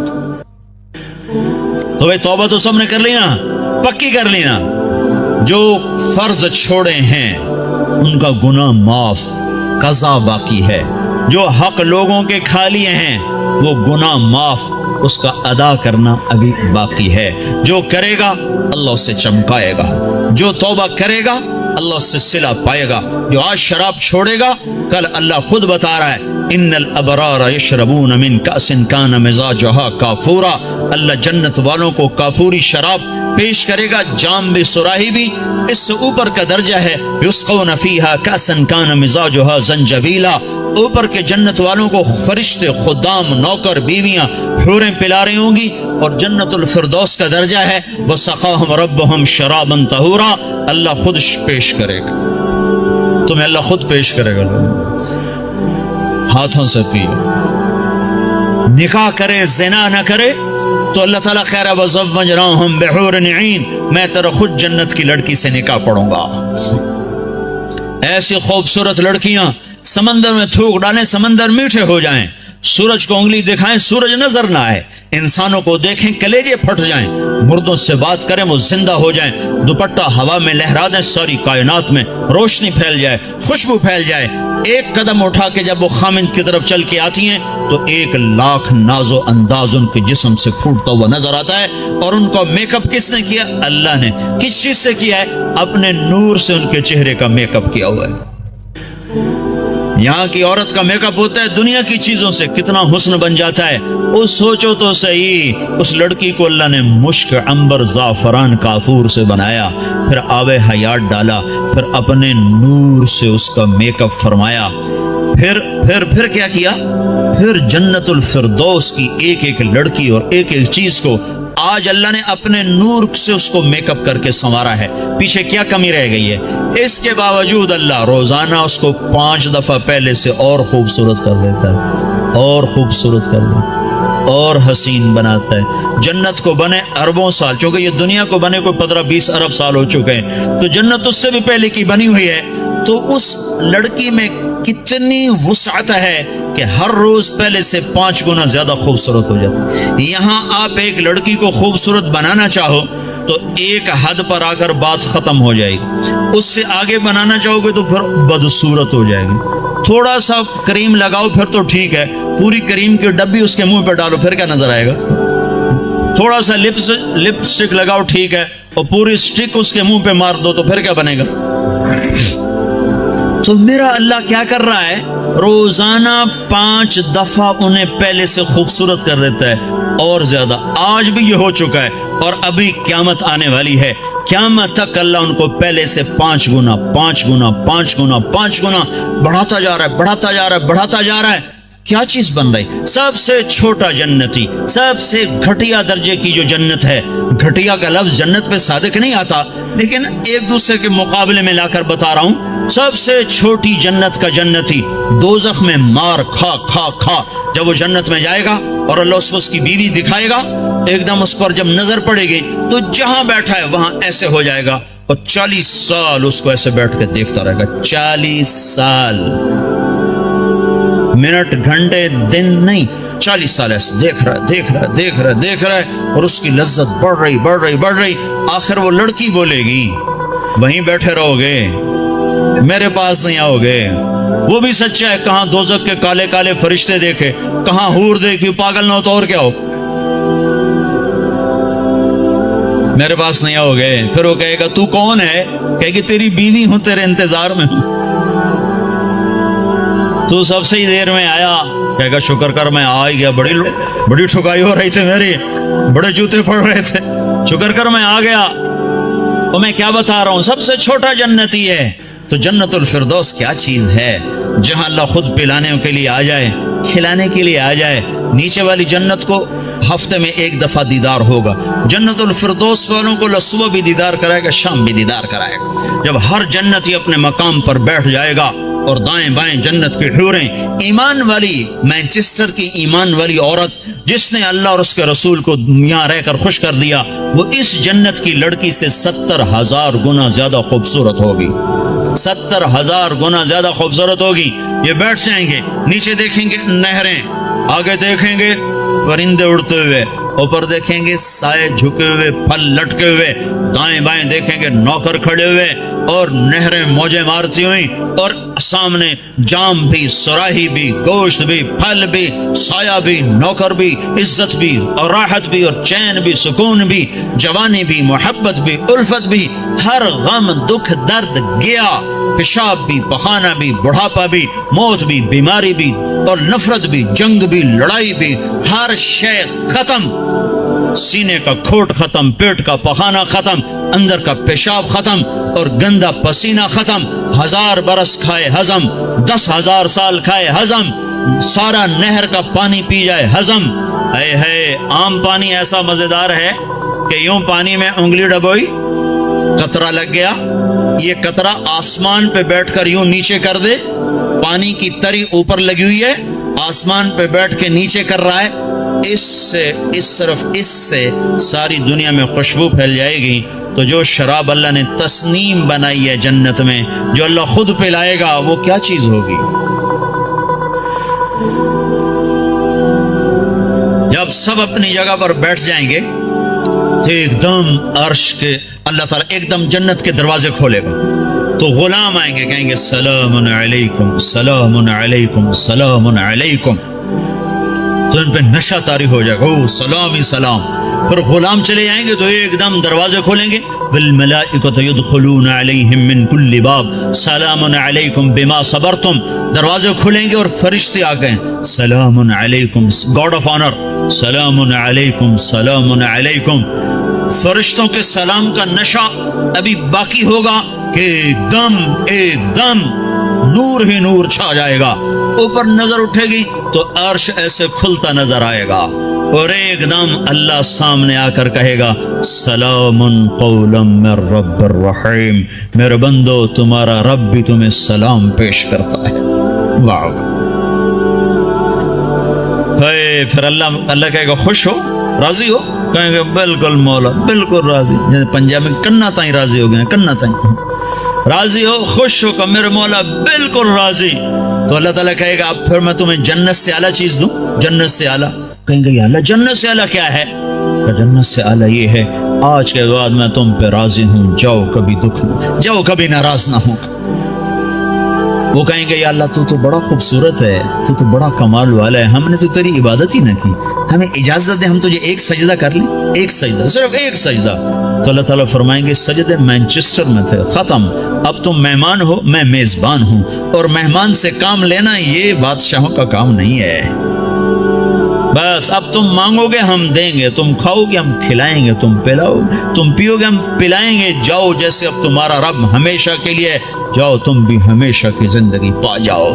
تو بھائی توبہ تو سب نے کر لی نا، پکی کر لی نا، جو فرض چھوڑے ہیں ان کا گناہ معاف، قضا باقی ہے، جو حق لوگوں کے کھا لیے ہیں وہ گناہ معاف، اس کا ادا کرنا ابھی باقی ہے۔ جو کرے گا اللہ اس سے چمکائے گا، جو توبہ کرے گا اللہ اس سے صلہ پائے گا۔ جو آج شراب چھوڑے گا کل اللہ خود بتا رہا ہے ان الابرار یشربون من کأس کان مزاجها کافورا، اللہ جنت والوں کو کافوری شراب پیش کرے گا، جام بھی سراہی بھی، اس سے اوپر کا درجہ ہے یسقون فیہا کأسا کان مزاجها زنجبیلا، اوپر کے جنت والوں کو فرشتے، خدام، نوکر، بیویاں، حوریں پلا رہی ہوں گی، اور جنت الفردوس کا درجہ ہے وسقاہم ربہم شرابا طہورا، اللہ خود پیش کرے گا، تمہیں اللہ خود پیش کرے گا، ہاتھوں سے پیو، نکاح کرے زنا نہ کرے تو اللہ تعالیٰ خیر وزوجناہم بحور عین، میں تیرا خود جنت کی لڑکی سے نکاح پڑھوں گا۔ ایسی خوبصورت لڑکیاں سمندر میں تھوک ڈالیں، سمندر میٹھے ہو جائیں، سورج کو انگلی دکھائیں سورج نظر نہ آئے، انسانوں کو دیکھیں کلیجے پھٹ جائیں، مردوں سے بات کریں وہ زندہ ہو جائیں، دوپٹہ ہوا میں لہرا دیں، ساری کائنات میں روشنی پھیل جائے، خوشبو پھیل جائے، ایک قدم اٹھا کے جب وہ خامند کی طرف چل کے آتی ہیں تو 1,00,000 ناز و انداز ان کے جسم سے پھوٹتا ہوا نظر آتا ہے، اور ان کو میک اپ کس نے کیا؟ اللہ نے۔ کس چیز سے کیا ہے؟ اپنے نور سے ان کے چہرے کا میک اپ کیا ہوا ہے۔ یہاں کی عورت کا میک اپ ہوتا ہے دنیا کی چیزوں سے، کتنا حسن بن جاتا ہے، وہ سوچو تو صحیح، اس لڑکی کو اللہ نے مشک، عنبر، زعفران، کافور سے بنایا، پھر آب حیات ڈالا، پھر اپنے نور سے اس کا میک اپ فرمایا، پھر کیا کیا؟ پھر جنت الفردوس کی ایک ایک لڑکی اور ایک ایک چیز کو آج اللہ نے اپنے نور سے اس کو میک اپ کر کے سنوارا ہے، پیچھے کیا کمی رہ گئی ہے؟ اس کے باوجود اللہ روزانہ اس کو 5 دفعہ پہلے سے اور خوبصورت کر دیتا ہے، اور خوبصورت کر دیتا ہے، اور حسین بناتا ہے۔ جنت کو بنے اربوں سال، چونکہ یہ دنیا کو بنے کوئی 15-20 ارب سال ہو چکے ہیں، تو جنت اس سے بھی پہلے کی بنی ہوئی ہے، تو اس لڑکی میں کتنی وسعت ہے کہ ہر روز پہلے سے 5 گنا زیادہ خوبصورت ہو جاتی۔ یہاں آپ ایک لڑکی کو خوبصورت بنانا چاہو تو ایک حد پر آ کر بات ختم ہو جائے گی، اس سے آگے بنانا چاہو گے تو پھر بدصورت ہو جائے گی۔ تھوڑا سا کریم لگاؤ پھر تو ٹھیک ہے، پوری کریم کی ڈبی اس کے منہ پہ ڈالو پھر کیا نظر آئے گا؟ تھوڑا سا لپ سٹک لگاؤ ٹھیک ہے، اور پوری سٹک اس کے منہ پہ مار دو تو پھر کیا بنے گا؟ تو میرا اللہ کیا کر رہا ہے؟ روزانہ 5 دفعہ انہیں پہلے سے خوبصورت کر دیتا ہے، اور زیادہ آج بھی یہ ہو چکا ہے، اور ابھی قیامت آنے والی ہے، قیامت تک اللہ ان کو پہلے سے 5 گنا 5 گنا 5 گنا 5 گنا بڑھاتا جا رہا ہے، بڑھاتا جا رہا ہے، بڑھاتا جا رہا ہے۔ کیا چیز بن رہی؟ سب سے چھوٹا جنتی، سب سے گھٹیا درجے کی جو جنت ہے، گھٹیا کا لفظ جنت پہ صادق نہیں آتا، لیکن ایک دوسرے کے مقابلے میں لا کر بتا رہا ہوں، سب سے چھوٹی جنت کا جنتی دوزخ میں مار کھا کھا کھا جب وہ جنت میں جائے گا اور اللہ اس کو اس کی بیوی دکھائے گا، ایک دم اس پر جب نظر پڑے گی تو جہاں بیٹھا ہے وہاں ایسے ہو جائے گا، اور 40 سال اس کو ایسے بیٹھ کے دیکھتا رہے گا، 40 سال، منٹ گھنٹے دن نہیں، 40 سال ایسے دیکھ رہا ہے، اور اس کی لذت بڑھ رہی، آخر وہ لڑکی بولے گی وہیں بیٹھے رہو گے، میرے پاس نہیں آؤ گے۔ وہ بھی سچا ہے، کہاں دوزخ کے کالے کالے فرشتے دیکھے، کہاں حور دیکھی، پاگل نہ ہو تو اور کیا ہو، میرے پاس نہیں آؤ گے۔ پھر وہ کہے گا تو کون ہے؟ کہے گی تیری بیوی ہوں، تیرے انتظار میں ہوں، تو سب سے ہی دیر میں آیا، کہے گا شکر کر میں آ ہی گیا، بڑی ٹھکائی ہو رہی تھی میری، بڑے جوتے پڑ رہے تھے، شکر کر میں آ گیا۔ اور میں کیا بتا رہا ہوں، سب سے چھوٹا جنتی ہے۔ تو جنت الفردوس کیا چیز ہے جہاں اللہ خود پلانے کے لیے آ جائے، کھلانے کے لیے آ جائے۔ نیچے والی جنت کو ہفتے میں ایک دفعہ دیدار ہوگا، جنت الفردوس والوں کو اللہ صبح بھی دیدار کرائے گا، شام بھی دیدار کرائے گا۔ جب ہر جنتی اپنے مقام پر بیٹھ جائے گا اور دائیں بائیں جنت کی حوریں، ایمان والی مانچسٹر کی ایمان والی عورت جس نے اللہ اور اس کے رسول کو یہاں رہ کر خوش کر دیا، وہ اس جنت کی لڑکی سے 70,000 گنا زیادہ خوبصورت ہوگی، 70,000 گنا زیادہ خوبصورت ہوگی۔ یہ بیٹھ جائیں گے، نیچے دیکھیں گے نہریں، آگے دیکھیں گے پرندے اڑتے ہوئے، اوپر دیکھیں گے سائے جھکے ہوئے، پھل لٹکے ہوئے، دائیں بائیں دیکھیں گے نوکر کھڑے ہوئے اور نہریں موجیں مارتی ہوئی، اور سامنے جام بھی، سراہی بھی، گوشت بھی، پھل بھی، سایہ بھی، نوکر بھی، عزت بھی اور راحت بھی اور چین بھی، سکون بھی، جوانی بھی، محبت بھی، الفت بھی، ہر غم دکھ درد گیا، پیشاب بھی، پخانہ بھی، بڑھاپا بھی، موت بھی، بیماری بھی اور نفرت بھی، جنگ بھی، لڑائی بھی، ہر شے ختم، سینے کا کھوٹ ختم، پیٹ کا پخانہ ختم، اندر کا پیشاب ختم اور گندا پسینہ ختم، 1000 برس کھائے ہضم، 10,000 سال کھائے ہضم، سارا نہر کا پانی پی جائے ہضم۔ اے ہے عام پانی ایسا مزیدار ہے کہ یوں پانی میں انگلی ڈبوئی، قطرہ لگ گیا، یہ قطرہ آسمان پہ بیٹھ کر یوں نیچے کر دے، پانی کی تری اوپر لگی ہوئی ہے، آسمان پہ بیٹھ کے نیچے کر رہا ہے، صرف اس سے ساری دنیا میں خوشبو پھیل جائے گی۔ تو جو شراب اللہ نے تسنیم بنائی ہے جنت میں، جو اللہ خود پلائے گا، وہ کیا چیز ہوگی؟ جب سب اپنی جگہ پر بیٹھ جائیں گے تو ایک دم عرش کے اللہ تعالیٰ ایک دم جنت کے دروازے کھولے گا، تو غلام آئیں گے، کہیں گے سلام علیکم، سلام علیکم، سلام علیکم، تو ان پہ نشہ طاری ہو جائے گا، او سلام ہی سلام۔ پھر غلام چلے جائیں گے تو ایک دم دروازے کھولیں گے، والملائکۃ یدخلون علیہم من کل باب سلام علیکم بما صبرتم، دروازے کھلیں گے اور فرشتے آ گئے، سلام علیکم، گاڈ آف آنر، سلام علیکم، سلام علیکم۔ فرشتوں کے سلام کا نشہ ابھی باقی ہوگا کہ ایک دم نور ہی نور چھا جائے گا، اوپر نظر اٹھے گی تو عرش ایسے کھلتا نظر آئے گا، اور ایک دم اللہ سامنے آ کر کہے گا سلام قولا من رب الرحیم، میرے بندو تمہارا رب بھی تمہیں سلام پیش کرتا ہے۔ واہ! پھر اللہ کہے گا خوش ہو، راضی ہو؟ کہیں گے بالکل مولا، بالکل راضی، جیسے پنجاب میں کنا تائیں راضی ہو گئے، کنا تائیں راضی ہو، خوش ہو کہ میرے مولا بالکل راضی۔ تو اللہ تعالیٰ کہے گا اب پھر میں تمہیں جنت سے اعلیٰ چیز دوں، جنت سے اعلیٰ۔ کہیں گے یا اللہ جنت سے اعلیٰ کیا ہے؟ کہ جنت سے اعلیٰ یہ ہے آج کے بعد میں تم پہ راضی ہوں، جاؤ کبھی دکھ نہ، جاؤ کبھی ناراض نہ ہوں۔ وہ کہیں گے یا اللہ تو بڑا خوبصورت ہے، تو بڑا کمال والا ہے، ہم نے تو تیری عبادت ہی نہ کی، ہمیں اجازت دے ہم تجھے ایک سجدہ کر لیں، ایک سجدہ، صرف ایک سجدہ۔ تو اللہ تعالیٰ فرمائیں گے سجدے مانچسٹر میں تھے، ختم، اب تم مہمان ہو، میں میزبان ہوں، اور مہمان سے کام لینا یہ بادشاہوں کا کام نہیں ہے۔ بس اب تم مانگو گے ہم دیں گے، تم کھاؤ گے ہم کھلائیں گے، تم پلاؤ تم پیو گے ہم پلائیں گے، جاؤ جیسے اب تمہارا رب ہمیشہ کے لیے، جاؤ تم بھی ہمیشہ کی زندگی پا جاؤ۔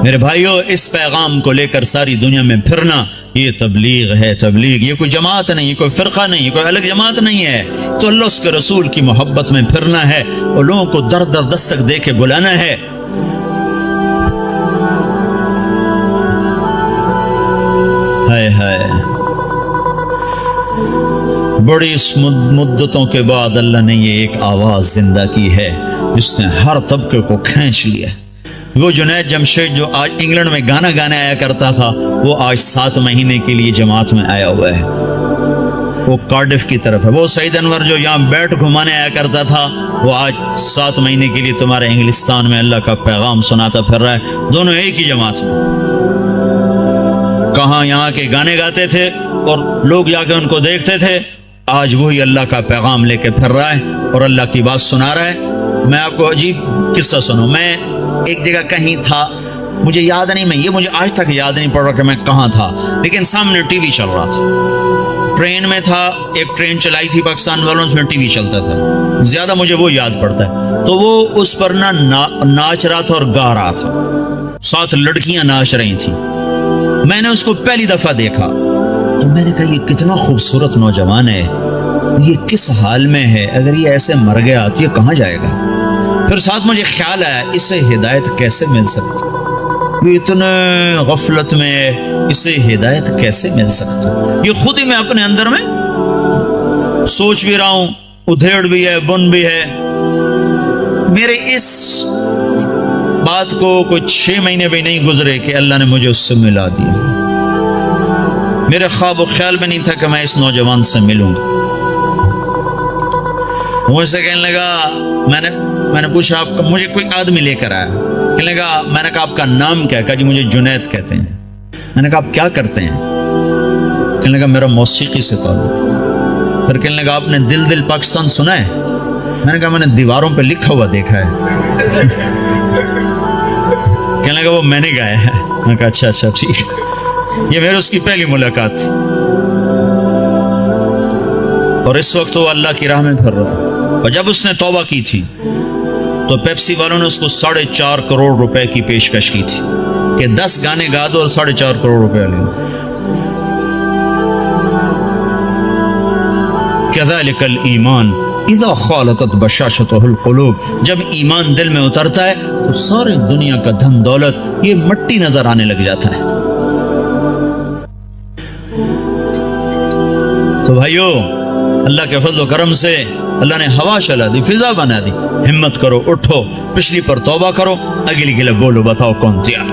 میرے بھائیو، اس پیغام کو لے کر ساری دنیا میں پھرنا یہ تبلیغ ہے، تبلیغ، یہ کوئی جماعت نہیں، یہ کوئی فرقہ نہیں، یہ کوئی الگ جماعت نہیں ہے، تو اللہ اس کے رسول کی محبت میں پھرنا ہے اور لوگوں کو در در دستک دے کے بلانا ہے۔ ہائے ہائے، بڑی مدتوں کے بعد اللہ نے یہ ایک آواز زندہ کی ہے جس نے ہر طبقے کو کھینچ لیا۔ وہ جنید جمشید جو آج انگلینڈ میں گانا گانے آیا کرتا تھا، وہ آج 7 مہینے کے لیے جماعت میں آیا ہوا ہے، وہ کارڈف کی طرف ہے۔ وہ سعید انور جو یہاں بیٹ گھمانے آیا کرتا تھا، وہ آج 7 مہینے کے لیے تمہارے انگلستان میں اللہ کا پیغام سناتا پھر رہا ہے، دونوں ایک ہی جماعت میں۔ کہاں یہاں کے گانے گاتے تھے اور لوگ جا کے ان کو دیکھتے تھے، آج وہی اللہ کا پیغام لے کے پھر رہا ہے اور اللہ کی بات سنا رہا ہے۔ میں آپ کو عجیب قصہ سنوں، میں ایک جگہ کہیں تھا، مجھے یاد نہیں، مجھے آج تک یاد نہیں پڑ رہا کہ میں کہاں تھا، لیکن سامنے ٹی وی چل رہا تھا، ٹرین میں تھا، ایک ٹرین چلائی تھی پاکستان والوں، اس میں ٹی وی چلتا تھا، زیادہ مجھے وہ یاد پڑتا ہے، تو وہ اس پر ناچ رہا تھا اور گا رہا تھا، ساتھ لڑکیاں ناچ رہی تھیں۔ میں نے اس کو پہلی دفعہ دیکھا تو میں نے کہا یہ کتنا خوبصورت نوجوان ہے، یہ کس حال میں ہے، اگر یہ ایسے مر گیا تو یہ کہاں جائے گا؟ پھر ساتھ مجھے خیال آیا اسے ہدایت کیسے مل سکتی، یہ اتنے غفلت میں ہے، اسے ہدایت کیسے مل سکتی؟ یہ خود ہی میں اپنے اندر میں سوچ بھی رہا ہوں، ادھیڑ بھی ہے، بن بھی ہے۔ میرے اس بات کو کوئی 6 مہینے بھی نہیں گزرے کہ اللہ نے مجھے اس سے ملا دیا۔ میرے خواب و خیال میں نہیں تھا کہ میں اس نوجوان سے ملوں گا۔ مجھ سے کہنے لگا، میں نے پوچھا آپ کا، مجھے کوئی آدمی لے کر آیا، کہنے لگا، میں نے کہا آپ کا نام کیا ہے؟ کہا جی مجھے جنید کہتے ہیں۔ میں نے کہا آپ کیا کرتے ہیں؟ کہنے لگا میرا موسیقی سے تعلق۔ پھر کہنے لگا آپ نے دل دل پاکستان سنا ہے؟ میں نے کہا میں نے دیواروں پہ لکھا ہوا دیکھا ہے۔ کہنے لگا وہ میں نے گایا ہے۔ میں نے کہا اچھا اچھا ٹھیک ہے۔ یہ میری اس کی پہلی ملاقات تھی، اور اس وقت وہ اللہ کی راہ میں پھر رہا ہے۔ اور جب اس نے توبہ کی تھی تو پیپسی والوں نے اس کو 4.5 کروڑ روپے کی پیشکش کی تھی کہ 10 گانے گا دو اور 4.5 کروڑ روپے لیں۔ كذلك الایمان اذا خالطت بشاشته القلوب، جب ایمان دل میں اترتا ہے تو ساری دنیا کا دھن دولت یہ مٹی نظر آنے لگ جاتا ہے۔ تو بھائیو، اللہ کے فضل و کرم سے اللہ نے ہوا چلا دی، فضا بنا دی، ہمت کرو، اٹھو، پچھلی پر توبہ کرو، اگلی کے لیے بولو، بتاؤ کون تیار۔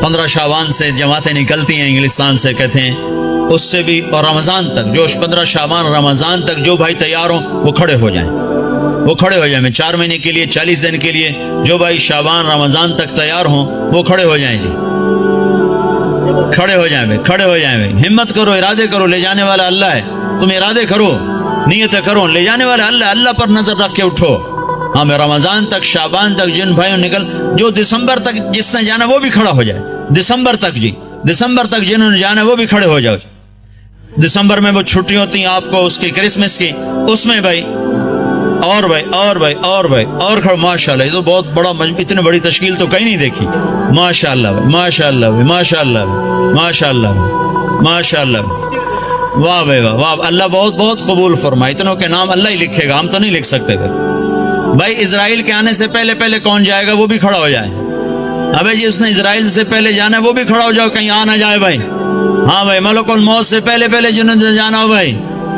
15 شعبان سے جماعتیں نکلتی ہیں انگلستان سے، کہتے ہیں اس سے بھی، اور رمضان تک، جو 15 شعبان رمضان تک جو بھائی تیار ہوں وہ کھڑے ہو جائیں، وہ کھڑے ہو جائیں۔ میں 4 مہینے کے لیے 40 دن کے لیے جو بھائی شعبان رمضان تک تیار ہوں وہ کھڑے ہو جائیں جی، کھڑے ہو جائیں بھائی، کھڑے ہو جائیں بھائی، ہمت کرو، ارادے کرو، لے جانے والا اللہ ہے، تم ارادے کرو، نیتیں کرو، لے جانے والا اللہ، اللہ پر نظر رکھ کے اٹھو۔ ہاں میں رمضان تک، شعبان تک جن بھائیوں نکل، جو دسمبر تک جس نے جانا وہ بھی کھڑا ہو جائے، دسمبر تک جی، دسمبر تک جنہوں نے جانا وہ بھی کھڑے ہو جاؤ۔ دسمبر میں وہ چھٹی ہوتی ہیں آپ کو اس کی کرسمس کی، اس میں بھائی اور بھائی اور بھائی اور بھائی اور کھڑا، ماشاءاللہ یہ تو بہت بڑا، اتنی بڑی تشکیل تو کہیں نہیں دیکھی، ماشاءاللہ بھائی، ماشاءاللہ بھائی، ماشاءاللہ بھائی، ماشاءاللہ بھائی، ماشاءاللہ بھائی، واہ بھائی واہ واہ، اللہ بہت بہت قبول فرمائے۔ اتنوں کے نام اللہ ہی لکھے گا، ہم تو نہیں لکھ سکتے بھائی۔ بھائی اسرائیل کے آنے سے پہلے پہلے کون جائے گا وہ بھی کھڑا ہو جائے، ابے جس نے اسرائیل سے پہلے جانا ہے وہ بھی کھڑا ہو جاؤ، کہیں آ نہ جائے بھائی۔ ہاں بھائی ملک الموت سے پہلے پہلے جنہوں نے جانا ہو بھائی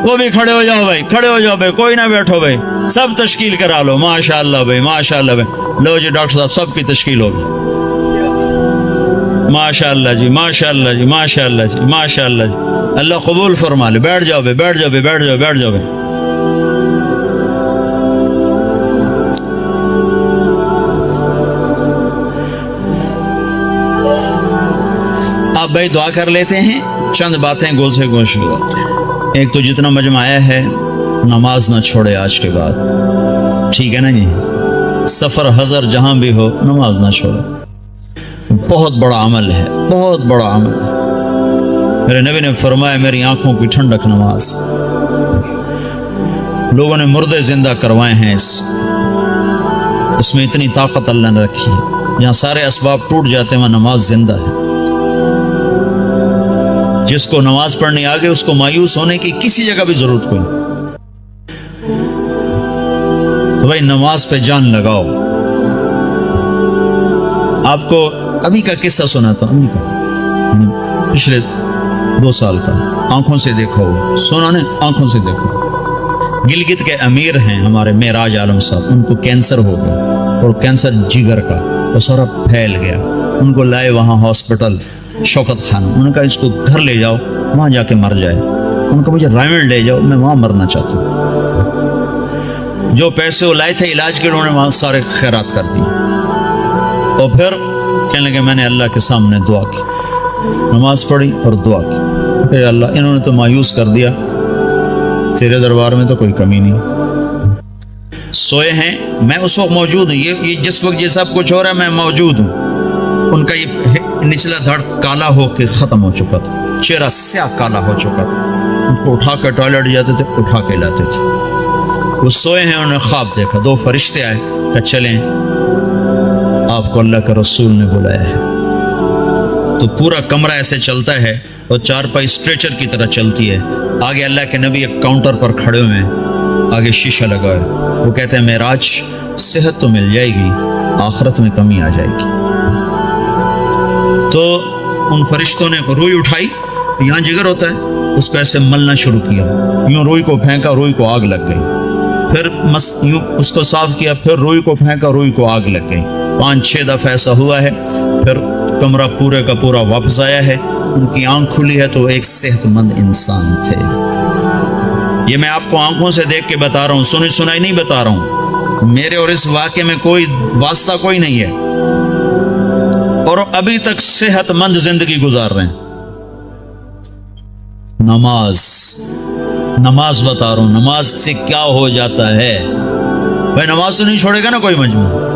وہ بھی کھڑے ہو جاؤ بھائی، کھڑے ہو جاؤ بھائی، کوئی نہ بیٹھو بھائی، سب تشکیل کرا لو، ماشاءاللہ بھائی، ماشاءاللہ بھائی، لو جی ڈاکٹر صاحب سب کی تشکیل ہوگی، ماشاءاللہ جی، ماشاءاللہ جی، ماشاءاللہ جی، ماشاءاللہ جی، اللہ قبول فرما لے۔ بیٹھ جاؤ بھائی، بیٹھ جاؤ بھائی، بیٹھ جاؤ، بیٹھ جاؤ بھائی۔ آپ بھائی دعا کر لیتے ہیں، چند باتیں گول سے گوش کرتے ہیں۔ ایک تو جتنا مجمع آیا ہے نماز نہ چھوڑے آج کے بعد، ٹھیک ہے نا جی، سفر حضر جہاں بھی ہو نماز نہ چھوڑے، بہت بڑا عمل ہے، بہت بڑا عمل ہے۔ میرے نبی نے فرمایا میری آنکھوں کی ٹھنڈک نماز، لوگوں نے مردے زندہ کروائے ہیں، اس میں اتنی طاقت اللہ نے رکھی ہے، جہاں سارے اسباب ٹوٹ جاتے ہیں وہاں نماز زندہ ہے۔ جس کو نماز پڑھنے آگے اس کو مایوس ہونے کی کسی جگہ بھی ضرورت کوئی، تو بھائی نماز پہ جان لگاؤ۔ آپ کو ابھی کا قصہ سنا تھا، ابھی کا پچھلے 2 سال کا، آنکھوں سے دیکھو، سنا نے آنکھوں سے دیکھو۔ گلگت کے امیر ہیں ہمارے معراج عالم صاحب، ان کو کینسر ہو گیا، اور کینسر جگر کا، وہ سارا پھیل گیا، ان کو لائے وہاں ہاسپٹل شوکت خان، انہوں نے کہا اس کو گھر لے جاؤ وہاں جا کے مر جائے، ان کو مجھے رائمنڈ لے جاؤ میں وہاں مرنا چاہتا ہوں۔ جو پیسے وہ لائے تھے علاج کے انہوں نے وہاں سارے خیرات کر دی، اور پھر کہنے لگے میں نے اللہ کے سامنے دعا کی، نماز پڑھی اور دعا کی کہ اللہ انہوں نے تو مایوس کر دیا، تیرے دربار میں تو کوئی کمی نہیں۔ سوئے ہیں، میں اس وقت موجود ہوں، یہ جس وقت یہ سب کچھ ہو رہا ہے میں موجود ہوں، ان کا یہ نچلا دھڑ کالا ہو کے ختم ہو چکا تھا، چہرہ سیاہ کالا ہو چکا تھا. ان کو اٹھا کر ٹوائلٹ جاتے تھے, اٹھا کے لاتے تھے. وہ سوئے ہیں, انہوں نے خواب دیکھا, 2 فرشتے آئے کہ چلیں آپ کو اللہ کے رسول نے بلایا ہے. تو پورا کمرہ ایسے چلتا ہے اور 4 پائی اسٹریچر کی طرح چلتی ہے. آگے اللہ کے نبی ایک کاؤنٹر پر کھڑے ہوئے ہیں, آگے شیشہ لگا ہے. وہ کہتے ہیں معراج, صحت تو مل جائے گی, آخرت میں کمی آ جائے گی. تو ان فرشتوں نے روئی اٹھائی, یہاں جگر ہوتا ہے, اس کو ایسے ملنا شروع کیا. یوں روئی کو پھینکا, روئی کو آگ لگ گئی. پھر یوں اس کو صاف کیا, پھر روئی کو پھینکا, روئی کو آگ لگ گئی. 5-6 دفعہ ایسا ہوا ہے. پھر کمرہ پورے کا پورا واپس آیا ہے. ان کی آنکھ کھلی ہے تو ایک صحت مند انسان تھے. یہ میں آپ کو آنکھوں سے دیکھ کے بتا رہا ہوں, سنی سنائی نہیں بتا رہا ہوں. میرے اور اس واقعے میں کوئی واسطہ کوئی نہیں ہے, اور ابھی تک صحت مند زندگی گزار رہے ہیں. نماز بتا رہا ہوں, نماز سے کیا ہو جاتا ہے. بھائی نماز تو نہیں چھوڑے گا نا کوئی مجموعہ.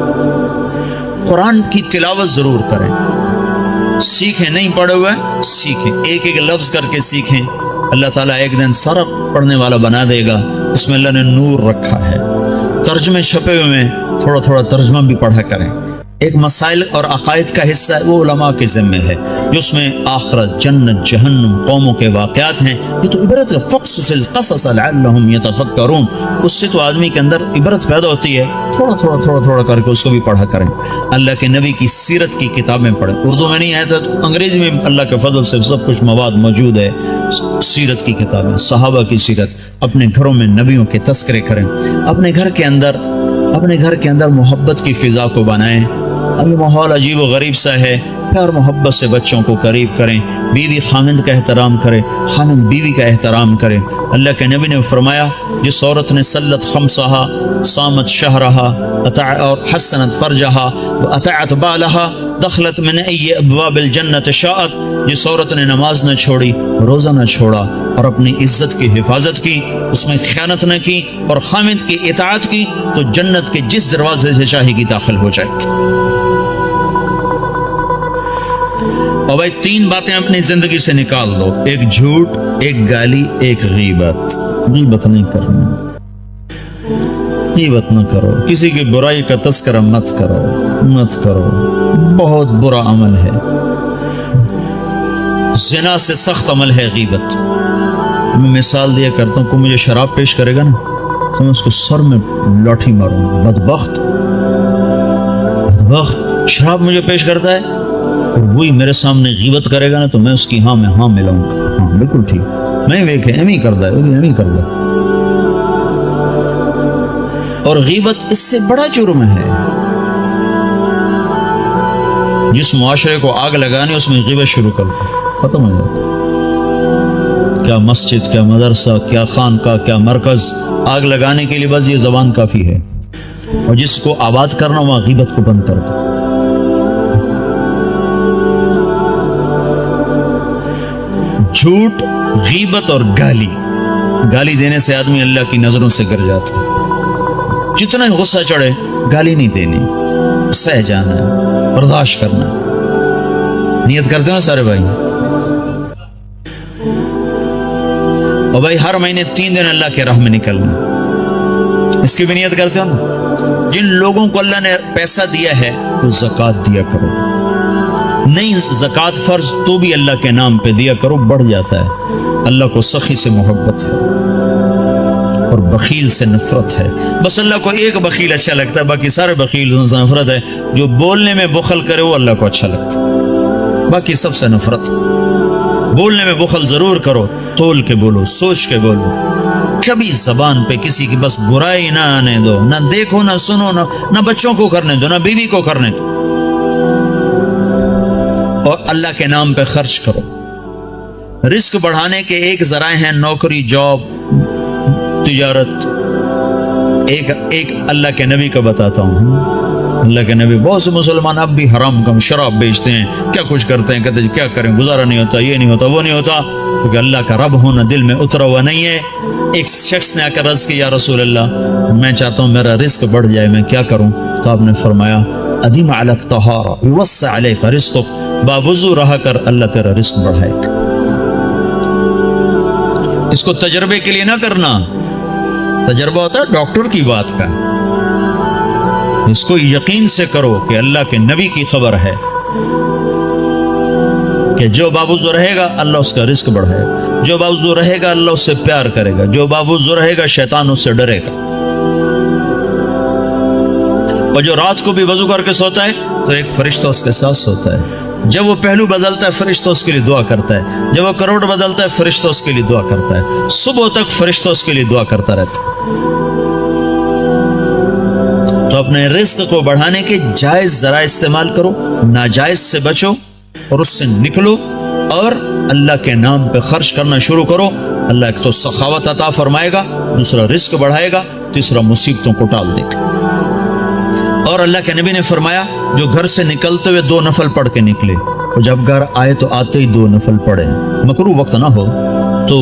قرآن کی تلاوت ضرور کریں, سیکھیں, نہیں پڑھے ہوئے سیکھیں, ایک ایک لفظ کر کے سیکھیں. اللہ تعالیٰ ایک دن سارا پڑھنے والا بنا دے گا. اس میں اللہ نے نور رکھا ہے. ترجمے چھپے ہوئے ہیں, تھوڑا تھوڑا ترجمہ بھی پڑھا کریں. ایک مسائل اور عقائد کا حصہ ہے, وہ علماء کے ذمہ ہے, جس میں آخرت, جنت, جہنم, قوموں کے واقعات ہیں. یہ تو عبرت ہے. فقصص القصص لعلهم يتفکرون. اس سے تو آدمی کے اندر عبرت پیدا ہوتی ہے. تھوڑا تھوڑا کر کے اس کو بھی پڑھا کریں. اللہ کے نبی کی سیرت کی کتابیں پڑھیں. اردو میں نہیں آیا تھا تو انگریزی میں اللہ کے فضل سے سب کچھ مواد موجود ہے. سیرت کی کتابیں, صحابہ کی سیرت. اپنے گھروں میں نبیوں کے تذکرے کریں. اپنے گھر کے اندر محبت کی فضا کو بنائیں. ابھی ماحول عجیب و غریب سا ہے. پیار محبت سے بچوں کو قریب کریں. بیوی خامند کا احترام کرے, خامند بیوی کا احترام کرے. اللہ کے نبی نے فرمایا, جس عورت نے صلت خمسہا, صامت شہرہا, اور حسنت فرجہا واطاعت بالہا دخلت من ای ابواب الجنت شاءت. جس عورت نے نماز نہ چھوڑی, روزہ نہ چھوڑا, اور اپنی عزت کی حفاظت کی, اس میں خیانت نہ کی, اور خامند کی اطاعت کی, تو جنت کے جس دروازے سے چاہے گی داخل ہو جائے گی. اور بھائی 3 باتیں اپنی زندگی سے نکال دو, ایک جھوٹ, ایک گالی, ایک غیبت. غیبت نہیں کرنا, غیبت نہ کرو. کسی کی برائی کا تذکرہ مت کرو. بہت برا عمل ہے. زنا سے سخت عمل ہے غیبت. میں مثال دیا کرتا ہوں, کوئی مجھے شراب پیش کرے گا نا تو میں اس کو سر میں لاٹھی ماروں. بدبخت شراب مجھے پیش کرتا ہے, اور وہی میرے سامنے غیبت کرے گا نا تو میں اس کی ہاں میں ہاں ملاؤں گا. ہاں بالکل ٹھیک, میں ویکھے ایمی کرتا ہے. اور غیبت اس سے بڑا جرم ہے. جس معاشرے کو آگ لگانی اس میں غیبت شروع کر دو, ختم ہو جاتا. کیا مسجد, کیا مدرسہ, کیا خانقاہ, کیا مرکز, آگ لگانے کے لیے بس یہ زبان کافی ہے. اور جس کو آباد کرنا وہاں غیبت کو بند کر دو. جھوٹ, غیبت اور گالی دینے سے آدمی اللہ کی نظروں سے گر جاتا ہے. جتنا غصہ چڑھے گالی نہیں دینی, سہ جانا ہے, برداشت کرنا. نیت کرتے ہو سارے بھائی؟ اور بھائی ہر مہینے 3 دن اللہ کے راہ میں نکلنا, اس کی بھی نیت کرتے ہو نا. جن لوگوں کو اللہ نے پیسہ دیا ہے وہ زکوٰۃ دیا کرو. نہیں زکوٰۃ فرض تو بھی اللہ کے نام پہ دیا کرو, بڑھ جاتا ہے. اللہ کو سخی سے محبت ہے اور بخیل سے نفرت ہے. بس اللہ کو ایک بخیل اچھا لگتا ہے, باقی سارے بخیل سے نفرت ہے. جو بولنے میں بخل کرے وہ اللہ کو اچھا لگتا ہے, باقی سب سے نفرت. بولنے میں بخل ضرور کرو, تول کے بولو, سوچ کے بولو. کبھی زبان پہ کسی کی بس برائی نہ آنے دو, نہ دیکھو, نہ سنو, نہ بچوں کو کرنے دو, نہ بیوی کو کرنے دو. اور اللہ کے نام پہ خرچ کرو. رزق بڑھانے کے ایک ذرائع ہیں نوکری, جاب, تجارت. ایک اللہ کے نبی کا بتاتا ہوں. اللہ کے نبی, بہت سے مسلمان اب بھی حرام کم شراب بیچتے ہیں, کیا کچھ کرتے ہیں, کہتے ہیں کیا کریں, گزارا نہیں ہوتا, یہ نہیں ہوتا, وہ نہیں ہوتا, کیونکہ اللہ کا رب ہونا دل میں اترا ہوا نہیں ہے. ایک شخص نے آ کر عرض کیا, یا رسول اللہ میں چاہتا ہوں میرا رزق بڑھ جائے, میں کیا کروں؟ تو آپ نے فرمایا, ادیم علی الطہارہ یوسع علیک رزقک, باوضو رہا کر, اللہ تیرا رزق بڑھائے گا. اس کو تجربے کے لیے نہ کرنا. تجربہ ہوتا ہے ڈاکٹر کی بات کا. اس کو یقین سے کرو کہ اللہ کے نبی کی خبر ہے کہ جو بابوزو رہے گا اللہ اس کا رزق بڑھائے گا، جو بابوزو رہے گا اللہ اس سے پیار کرے گا، جو بابوزو رہے گا شیطان اس سے ڈرے گا. اور جو رات کو بھی وضو کر کے سوتا ہے تو ایک فرشتہ اس کے ساتھ سوتا ہے. جب وہ پہلو بدلتا ہے فرشتہ اس کے لیے دعا کرتا ہے، جب وہ کروڑ بدلتا ہے فرشتہ اس کے لیے دعا کرتا ہے، صبح تک فرشتہ اس کے لیے دعا کرتا رہتا ہے. تو اپنے رزق کو بڑھانے کے جائز ذرائع استعمال کرو، ناجائز سے بچو اور اس سے نکلو اور اللہ کے نام پہ خرچ کرنا شروع کرو. اللہ ایک تو سخاوت عطا فرمائے گا، دوسرا رزق بڑھائے گا، تیسرا مصیبتوں کو ٹال دے گا. اور اللہ کے نبی نے فرمایا جو گھر سے نکلتے ہوئے 2 نفل پڑھ کے نکلے اور جب گھر آئے تو آتے ہی 2 نفل پڑھے، مکروہ وقت نہ ہو تو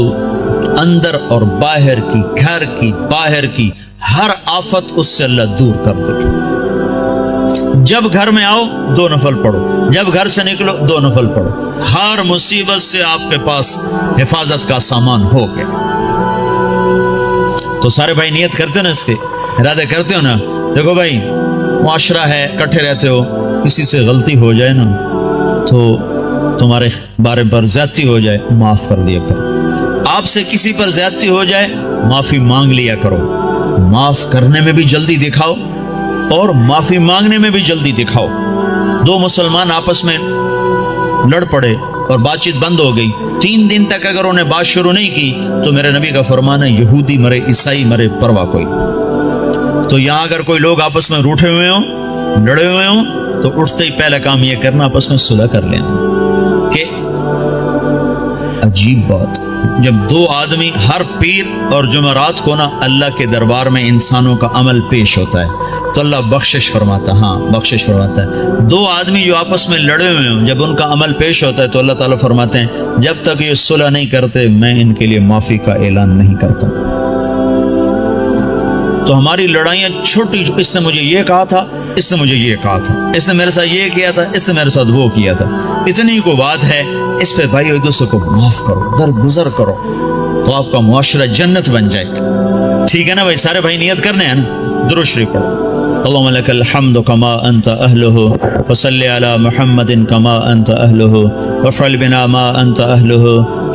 اندر اور باہر کی، گھر کی باہر کی ہر آفت اس سے اللہ دور کر دے گا. جب گھر میں آؤ 2 نفل پڑھو، جب گھر سے نکلو 2 نفل پڑھو، ہر مصیبت سے آپ کے پاس حفاظت کا سامان ہو گیا. تو سارے بھائی نیت کرتے نا، اس کے ارادے کرتے ہو نا. دیکھو بھائی معاشرہ ہے، کٹھے رہتے ہو، کسی سے غلطی ہو جائے نا تو تمہارے بارے پر زیادتی ہو جائے معاف کر دیا کرو. آپ سے کسی پر زیادتی ہو جائے معافی مانگ لیا کرو. معاف کرنے میں بھی جلدی دکھاؤ اور معافی مانگنے میں بھی جلدی دکھاؤ. 2 مسلمان آپس میں لڑ پڑے اور بات چیت بند ہو گئی، 3 دن تک اگر انہیں بات شروع نہیں کی تو میرے نبی کا فرمان ہے یہودی مرے عیسائی مرے پرواہ کوئی. تو یہاں اگر کوئی لوگ آپس میں روٹھے ہوئے ہوں، لڑے ہوئے ہوں تو اٹھتے ہی پہلا کام یہ کرنا آپس میں صلح کر لینا. کہ عجیب بات، جب 2 آدمی ہر پیر اور جمعرات کو نا اللہ کے دربار میں انسانوں کا عمل پیش ہوتا ہے تو اللہ بخشش فرماتا ہے. ہاں بخشش فرماتا ہے. 2 آدمی جو آپس میں لڑے ہوئے ہوں جب ان کا عمل پیش ہوتا ہے تو اللہ تعالیٰ فرماتے ہیں جب تک یہ صلح نہیں کرتے میں ان کے لیے معافی کا اعلان نہیں کرتا. تو ہماری لڑائیاں چھوٹی، اس نے مجھے یہ کہا تھا، اس نے مجھے یہ کہا تھا، اس نے میرے ساتھ یہ کیا تھا، اس نے میرے ساتھ وہ کیا تھا، اتنی کو بات ہے. اس پہ بھائی ایک دوسرے کو معاف کرو، درگزر کرو تو آپ کا معاشرہ جنت بن جائے گا. ٹھیک ہے نا بھائی؟ سارے بھائی نیت کرنے ہیں نا. درود شریف پڑھو. اللهم لك الحمد كما أنت أهله فصل على محمد كما أنت أهله وافعل بنا ما أنت أهله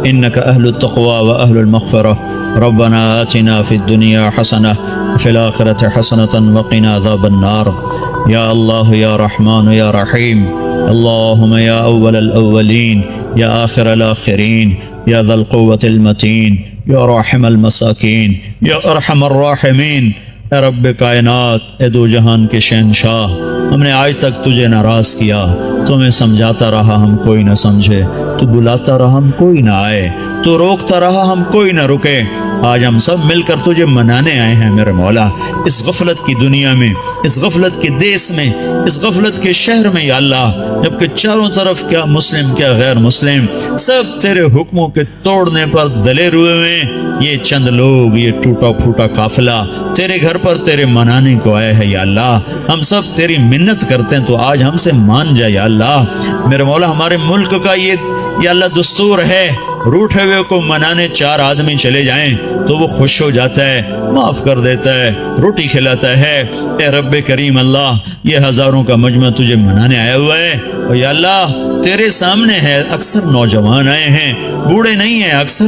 إنك أهل التقوى وأهل المغفرة. ربنا آتنا في الدنيا حسنة وفي الآخرة حسنة وقنا عذاب النار. يا الله يا رحمن يا رحيم. اللهم يا أول الأولين يا آخر الآخرين يا ذا القوة المتين يا راحم المساكين يا أرحم الراحمين. اے رب کائنات، اے 2 جہان کے شہنشاہ، ہم نے آج تک تجھے ناراض کیا، تمہیں سمجھاتا رہا ہم کوئی نہ سمجھے، تو بلاتا رہا ہم کوئی نہ آئے، تو روکتا رہا ہم کوئی نہ رکے. آج ہم سب مل کر تجھے منانے آئے ہیں میرے مولا. اس غفلت کی دنیا میں، اس غفلت کے دیس میں، اس غفلت کے شہر میں یا اللہ، جبکہ چاروں طرف کیا مسلم کیا غیر مسلم سب تیرے حکموں کے توڑنے پر دلیر ہوئے ہوئے. یہ چند لوگ، یہ ٹوٹا پھوٹا قافلہ تیرے گھر پر تیرے منانے کو آئے ہیں یا اللہ. ہم سب تیری منت کرتے ہیں تو آج ہم سے مان جا یا اللہ. میرے مولا ہمارے ملک کا یہ یا اللہ دستور ہے، روٹھے ہوئے کو منانے 4 آدمی چلے جائیں تو وہ خوش ہو جاتا ہے، معاف کر دیتا ہے، روٹی کھلاتا ہے. اے رب کریم اللہ، یہ ہزاروں کا مجمع تجھے منانے آیا ہوا ہے اور یا اللہ تیرے سامنے ہے. اکثر نوجوان آئے ہیں، بوڑھے نہیں ہیں، اکثر